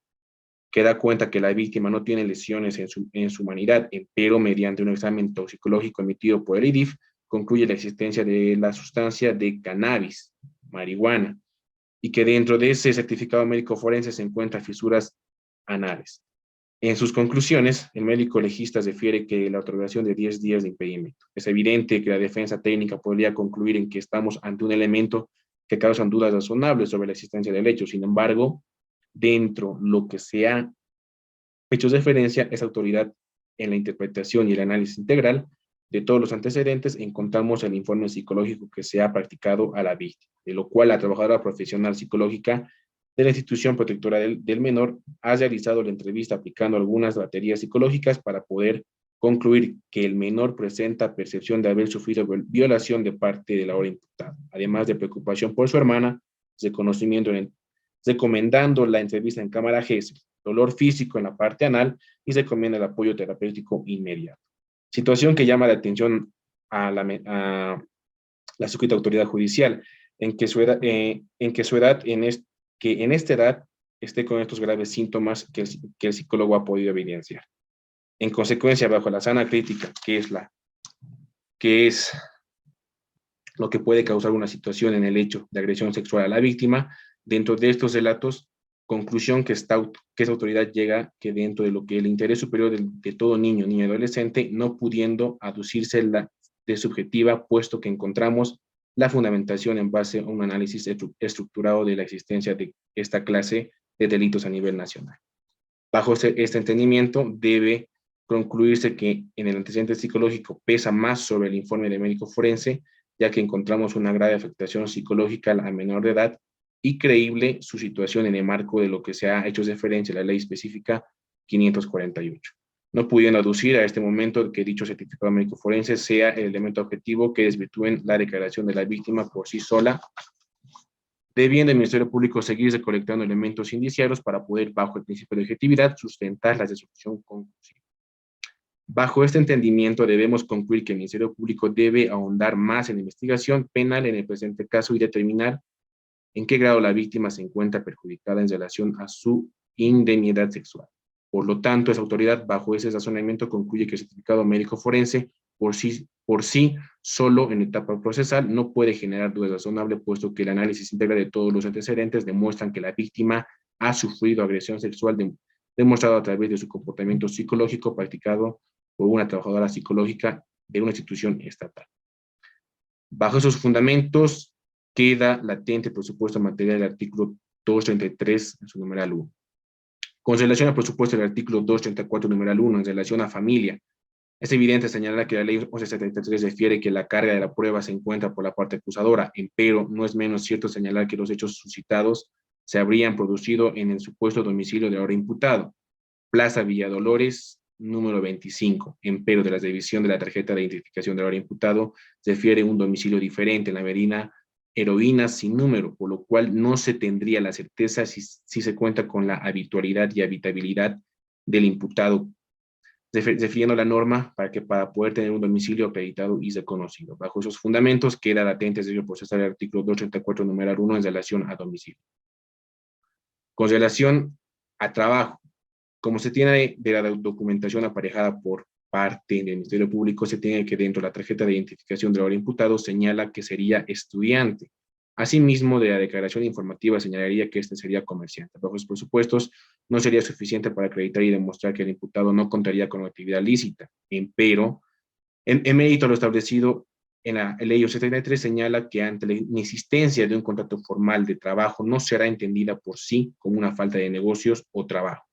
que da cuenta que la víctima no tiene lesiones en su humanidad, pero mediante un examen toxicológico emitido por el IDIF, concluye la existencia de la sustancia de cannabis, marihuana, y que dentro de ese certificado médico forense se encuentran fisuras anales. En sus conclusiones, el médico legista refiere que la otorgación de 10 días de impedimento. Es evidente que la defensa técnica podría concluir en que estamos ante un elemento que causa dudas razonables sobre la existencia del hecho. Sin embargo, dentro de lo que se ha hecho referencia, esa autoridad en la interpretación y el análisis integral de todos los antecedentes, encontramos el informe psicológico que se ha practicado a la víctima, de lo cual la trabajadora profesional psicológica de la institución protectora del menor ha realizado la entrevista aplicando algunas baterías psicológicas para poder concluir que el menor presenta percepción de haber sufrido violación de parte de la hora imputada, además de preocupación por su hermana, recomendando la entrevista en cámara GESEL, dolor físico en la parte anal y recomienda el apoyo terapéutico inmediato. Situación que llama la atención a la suscrita autoridad judicial, en que su edad que en esta edad esté con estos graves síntomas que el psicólogo ha podido evidenciar. En consecuencia, bajo la sana crítica, que es lo que puede causar una situación en el hecho de agresión sexual a la víctima, dentro de estos relatos, conclusión que esa autoridad llega que dentro de lo que el interés superior de todo niño, niña y adolescente, no pudiendo aducirse la de subjetiva, puesto que encontramos la fundamentación en base a un análisis estructurado de la existencia de esta clase de delitos a nivel nacional. Bajo este entendimiento debe concluirse que en el antecedente psicológico pesa más sobre el informe de médico forense, ya que encontramos una grave afectación psicológica a menor de edad y creíble su situación en el marco de lo que se ha hecho referencia a la ley específica 548. No pudiendo aducir a este momento que dicho certificado médico forense sea el elemento objetivo que desvirtúen la declaración de la víctima por sí sola, debiendo el Ministerio Público seguir recolectando elementos indiciarios para poder, bajo el principio de objetividad, sustentar la resolución conclusiva. Bajo este entendimiento debemos concluir que el Ministerio Público debe ahondar más en la investigación penal en el presente caso y determinar en qué grado la víctima se encuentra perjudicada en relación a su indemnidad sexual. Por lo tanto, esa autoridad, bajo ese razonamiento, concluye que el certificado médico forense por sí solo en etapa procesal no puede generar duda razonable, puesto que el análisis integral de todos los antecedentes demuestran que la víctima ha sufrido agresión sexual demostrado a través de su comportamiento psicológico practicado por una trabajadora psicológica de una institución estatal. Bajo esos fundamentos queda latente el presupuesto material del artículo 233 en su numeral 1. Con relación al presupuesto del artículo 234 numeral 1 en relación a familia, es evidente señalar que la ley 1173 refiere que la carga de la prueba se encuentra por la parte acusadora, empero no es menos cierto señalar que los hechos suscitados se habrían producido en el supuesto domicilio del ahora imputado, Plaza Villadolores, número 25, empero de la revisión de la tarjeta de identificación del ahora imputado refiere un domicilio diferente en la avenida Heroínas sin número, por lo cual no se tendría la certeza si se cuenta con la habitualidad y habitabilidad del imputado, refiriendo la norma para poder tener un domicilio acreditado y reconocido. Bajo esos fundamentos queda latente el derecho procesal del artículo 234 numeral 1 en relación a domicilio. Con relación a trabajo, como se tiene de la documentación aparejada por parte del Ministerio Público, se tiene que dentro de la tarjeta de identificación del ahora imputado señala que sería estudiante. Asimismo, de la declaración informativa señalaría que este sería comerciante. Bajo los presupuestos, no sería suficiente para acreditar y demostrar que el imputado no contaría con actividad lícita. Empero, en mérito a lo establecido en la ley 73 señala que ante la inexistencia de un contrato formal de trabajo no será entendida por sí como una falta de negocios o trabajo.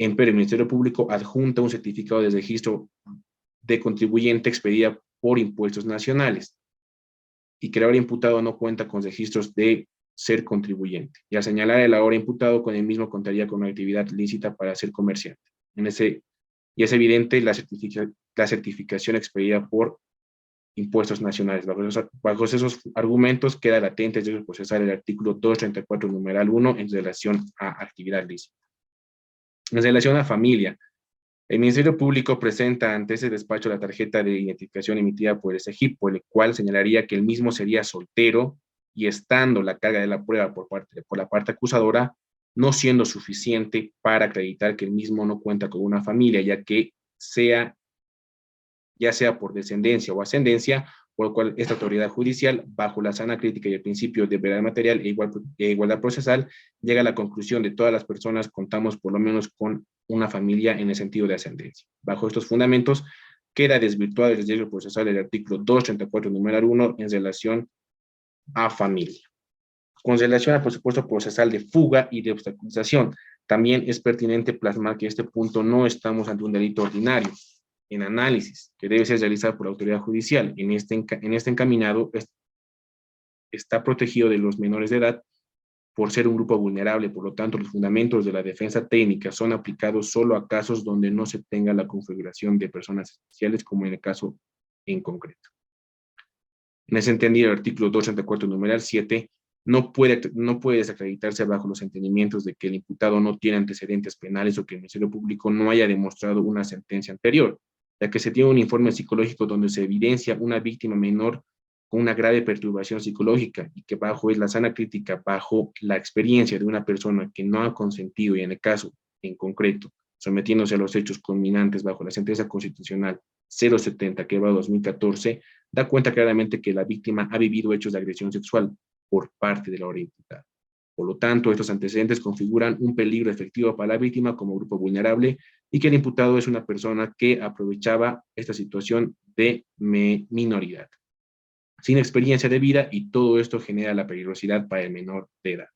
Empero, el Ministerio Público adjunta un certificado de registro de contribuyente expedida por impuestos nacionales y que el ahora imputado no cuenta con registros de ser contribuyente. Y al señalar el ahora imputado, con el mismo contaría con una actividad lícita para ser comerciante. Y es evidente la certificación expedida por impuestos nacionales. Bajo esos argumentos queda latente el derecho procesal el artículo 234 numeral 1 en relación a actividad lícita. En relación a familia, el Ministerio Público presenta ante ese despacho la tarjeta de identificación emitida por el SEGIP, por el cual señalaría que el mismo sería soltero y estando la carga de la prueba por la parte acusadora, no siendo suficiente para acreditar que el mismo no cuenta con una familia, ya sea por descendencia o ascendencia, por lo cual esta autoridad judicial, bajo la sana crítica y el principio de verdad material e igualdad procesal, llega a la conclusión de todas las personas contamos por lo menos con una familia en el sentido de ascendencia. Bajo estos fundamentos, queda desvirtuado el derecho procesal del artículo 234 numeral 1 en relación a familia. Con relación al presupuesto procesal de fuga y de obstaculización, también es pertinente plasmar que este punto no estamos ante un delito ordinario en análisis que debe ser realizado por la autoridad judicial. En este encaminado está protegido de los menores de edad por ser un grupo vulnerable, por lo tanto los fundamentos de la defensa técnica son aplicados solo a casos donde no se tenga la configuración de personas especiales, como en el caso en concreto. En ese entendido, el artículo 234 numeral 7 no puede desacreditarse bajo los entendimientos de que el imputado no tiene antecedentes penales o que el Ministerio Público no haya demostrado una sentencia anterior, ya que se tiene un informe psicológico donde se evidencia una víctima menor con una grave perturbación psicológica y que bajo es la sana crítica, bajo la experiencia de una persona que no ha consentido y en el caso en concreto, sometiéndose a los hechos culminantes bajo la sentencia constitucional 070 que va a 2014, da cuenta claramente que la víctima ha vivido hechos de agresión sexual por parte de la hora imputada. Por lo tanto, estos antecedentes configuran un peligro efectivo para la víctima como grupo vulnerable y que el imputado es una persona que aprovechaba esta situación de minoridad, sin experiencia de vida, y todo esto genera la peligrosidad para el menor de edad.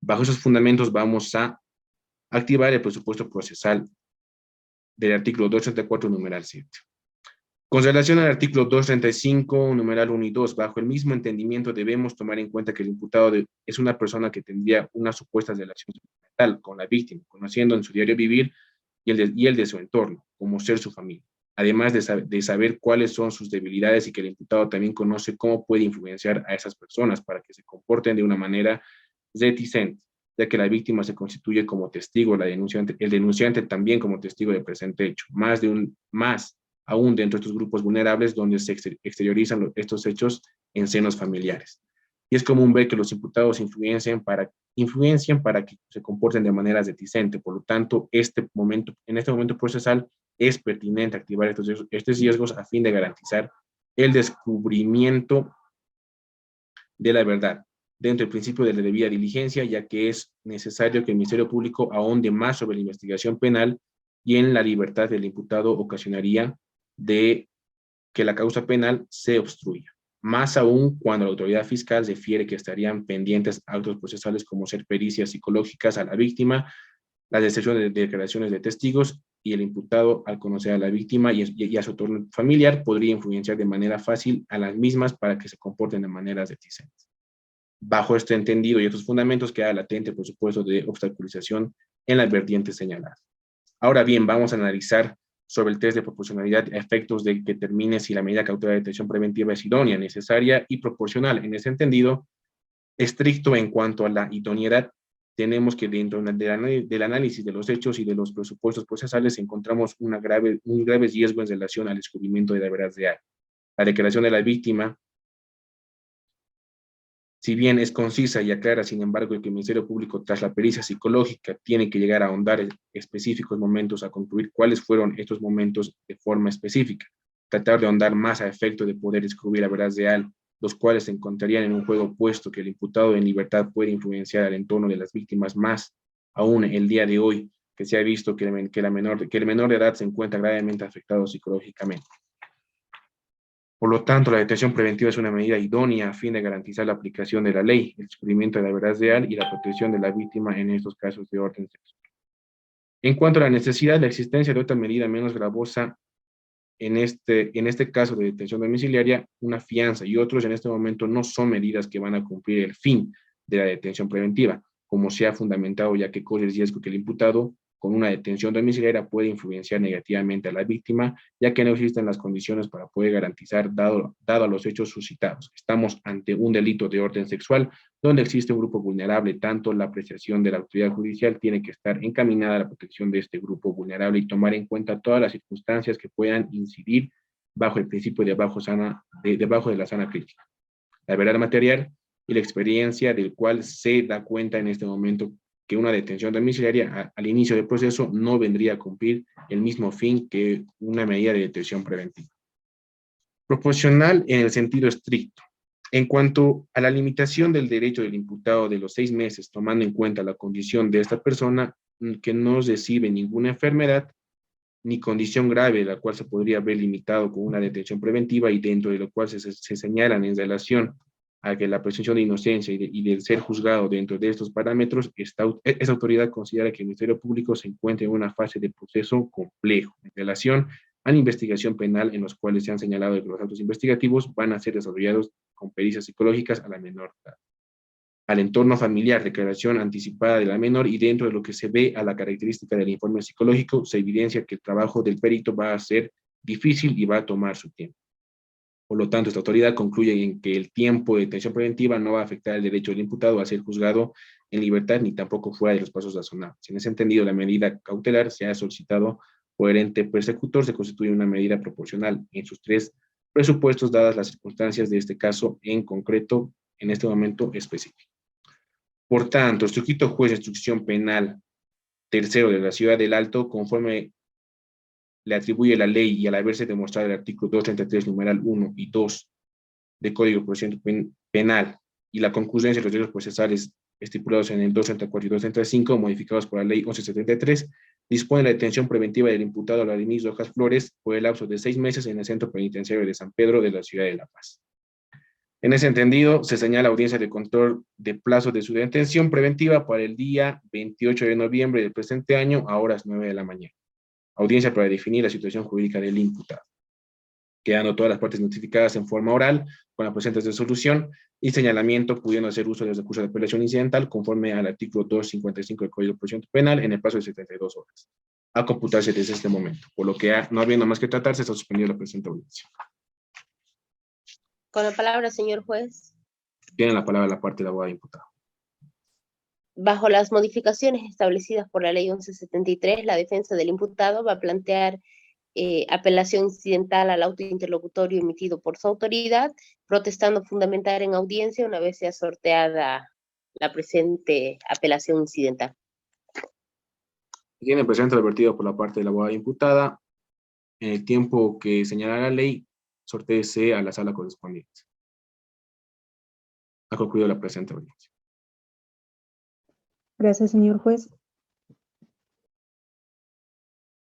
Bajo esos fundamentos vamos a activar el presupuesto procesal del artículo 234, numeral 7. Con relación al artículo 235, numeral 1 y 2, bajo el mismo entendimiento debemos tomar en cuenta que el imputado es una persona que tendría una supuesta relación sentimental con la víctima, conociendo en su diario vivir y el de su entorno, como ser su familia. Además de saber cuáles son sus debilidades y que el imputado también conoce cómo puede influenciar a esas personas para que se comporten de una manera reticente, ya que la víctima se constituye como testigo, el denunciante también como testigo del presente hecho, más aún dentro de estos grupos vulnerables donde se exteriorizan estos hechos en senos familiares. Y es común ver que los imputados influencian para que se comporten de manera reticente. Por lo tanto, en este momento procesal es pertinente activar estos riesgos a fin de garantizar el descubrimiento de la verdad dentro del principio de la debida diligencia, ya que es necesario que el Ministerio Público ahonde más sobre la investigación penal y en la libertad del imputado ocasionaría de que la causa penal se obstruya. Más aún cuando la autoridad fiscal refiere que estarían pendientes actos procesales como ser pericias psicológicas a la víctima, la excepción de declaraciones de testigos, y el imputado, al conocer a la víctima y a su entorno familiar, podría influenciar de manera fácil a las mismas para que se comporten de maneras reticentes. Bajo este entendido y estos fundamentos queda latente, por supuesto, de obstaculización en las vertientes señaladas. Ahora bien, vamos a analizar sobre el test de proporcionalidad a efectos de que determine si la medida cautelar de detención preventiva es idónea, necesaria y proporcional. En ese entendido, estricto en cuanto a la idoneidad, tenemos que dentro del análisis de los hechos y de los presupuestos procesales encontramos un grave riesgo en relación al descubrimiento de la verdad real. La declaración de la víctima, si bien es concisa y aclara, sin embargo, que el Ministerio Público, tras la pericia psicológica, tiene que llegar a ahondar en específicos momentos, a concluir cuáles fueron estos momentos de forma específica, tratar de ahondar más a efecto de poder descubrir la verdad real, los cuales se encontrarían en un juego opuesto que el imputado en libertad puede influenciar al entorno de las víctimas, más aún el día de hoy, que se ha visto que el menor de edad se encuentra gravemente afectado psicológicamente. Por lo tanto, la detención preventiva es una medida idónea a fin de garantizar la aplicación de la ley, el descubrimiento de la verdad real y la protección de la víctima en estos casos de orden sexual. En cuanto a la necesidad de la existencia de otra medida menos gravosa, en este caso de detención domiciliaria, una fianza y otros en este momento no son medidas que van a cumplir el fin de la detención preventiva, como se ha fundamentado, ya que corre el riesgo que el imputado con una detención domiciliaria puede influenciar negativamente a la víctima, ya que no existen las condiciones para poder garantizar, dado a los hechos suscitados. Estamos ante un delito de orden sexual, donde existe un grupo vulnerable, tanto la apreciación de la autoridad judicial tiene que estar encaminada a la protección de este grupo vulnerable y tomar en cuenta todas las circunstancias que puedan incidir bajo el principio de debajo de la sana crítica. La verdad material y la experiencia del cual se da cuenta en este momento que una detención domiciliaria al inicio del proceso no vendría a cumplir el mismo fin que una medida de detención preventiva. Proporcional en el sentido estricto. En cuanto a la limitación del derecho del imputado de los 6 meses, tomando en cuenta la condición de esta persona que no recibe ninguna enfermedad ni condición grave, la cual se podría ver limitado con una detención preventiva y dentro de lo cual se señalan en relación a que la presunción de inocencia y del ser juzgado dentro de estos parámetros, esa autoridad considera que el Ministerio Público se encuentra en una fase de proceso complejo en relación a la investigación penal, en los cuales se han señalado que los actos investigativos van a ser desarrollados con pericias psicológicas a la menor edad. Al entorno familiar, declaración anticipada de la menor, y dentro de lo que se ve a la característica del informe psicológico, se evidencia que el trabajo del perito va a ser difícil y va a tomar su tiempo. Por lo tanto, esta autoridad concluye en que el tiempo de detención preventiva no va a afectar el derecho del imputado a ser juzgado en libertad ni tampoco fuera de los plazos razonables. En ese entendido, la medida cautelar se ha solicitado por el ente persecutor, se constituye una medida proporcional en sus 3 presupuestos dadas las circunstancias de este caso en concreto, en este momento específico. Por tanto, el suscrito juez de instrucción penal tercero de la Ciudad del Alto, conforme le atribuye la ley y al haberse demostrado el artículo 233, numeral 1 y 2 del Código de Procedimiento Penal y la concurrencia de los derechos procesales estipulados en el 234 y 235, modificados por la ley 1173, dispone la detención preventiva del imputado Vladimir Rojas Flores por el lapso de 6 meses en el Centro Penitenciario de San Pedro de la Ciudad de La Paz. En ese entendido, se señala audiencia de control de plazo de su detención preventiva para el día 28 de noviembre del presente año a horas 9 de la mañana. Audiencia para definir la situación jurídica del imputado, quedando todas las partes notificadas en forma oral con la presente resolución y señalamiento, pudiendo hacer uso de los recursos de apelación incidental conforme al artículo 255 del Código de Procedimiento Penal en el plazo de 72 horas, a computarse desde este momento, por lo que no habiendo más que tratarse, está suspendida la presente audiencia. Con la palabra, señor juez. Tiene la palabra la parte de la abogada imputada. Bajo las modificaciones establecidas por la ley 1173, la defensa del imputado va a plantear apelación incidental al auto interlocutorio emitido por su autoridad, protestando fundamental en audiencia una vez sea sorteada la presente apelación incidental. Tiene presente el advertido por la parte de la abogada imputada. En el tiempo que señala la ley, sortéese a la sala correspondiente. Ha concluido la presente audiencia. Gracias, señor juez.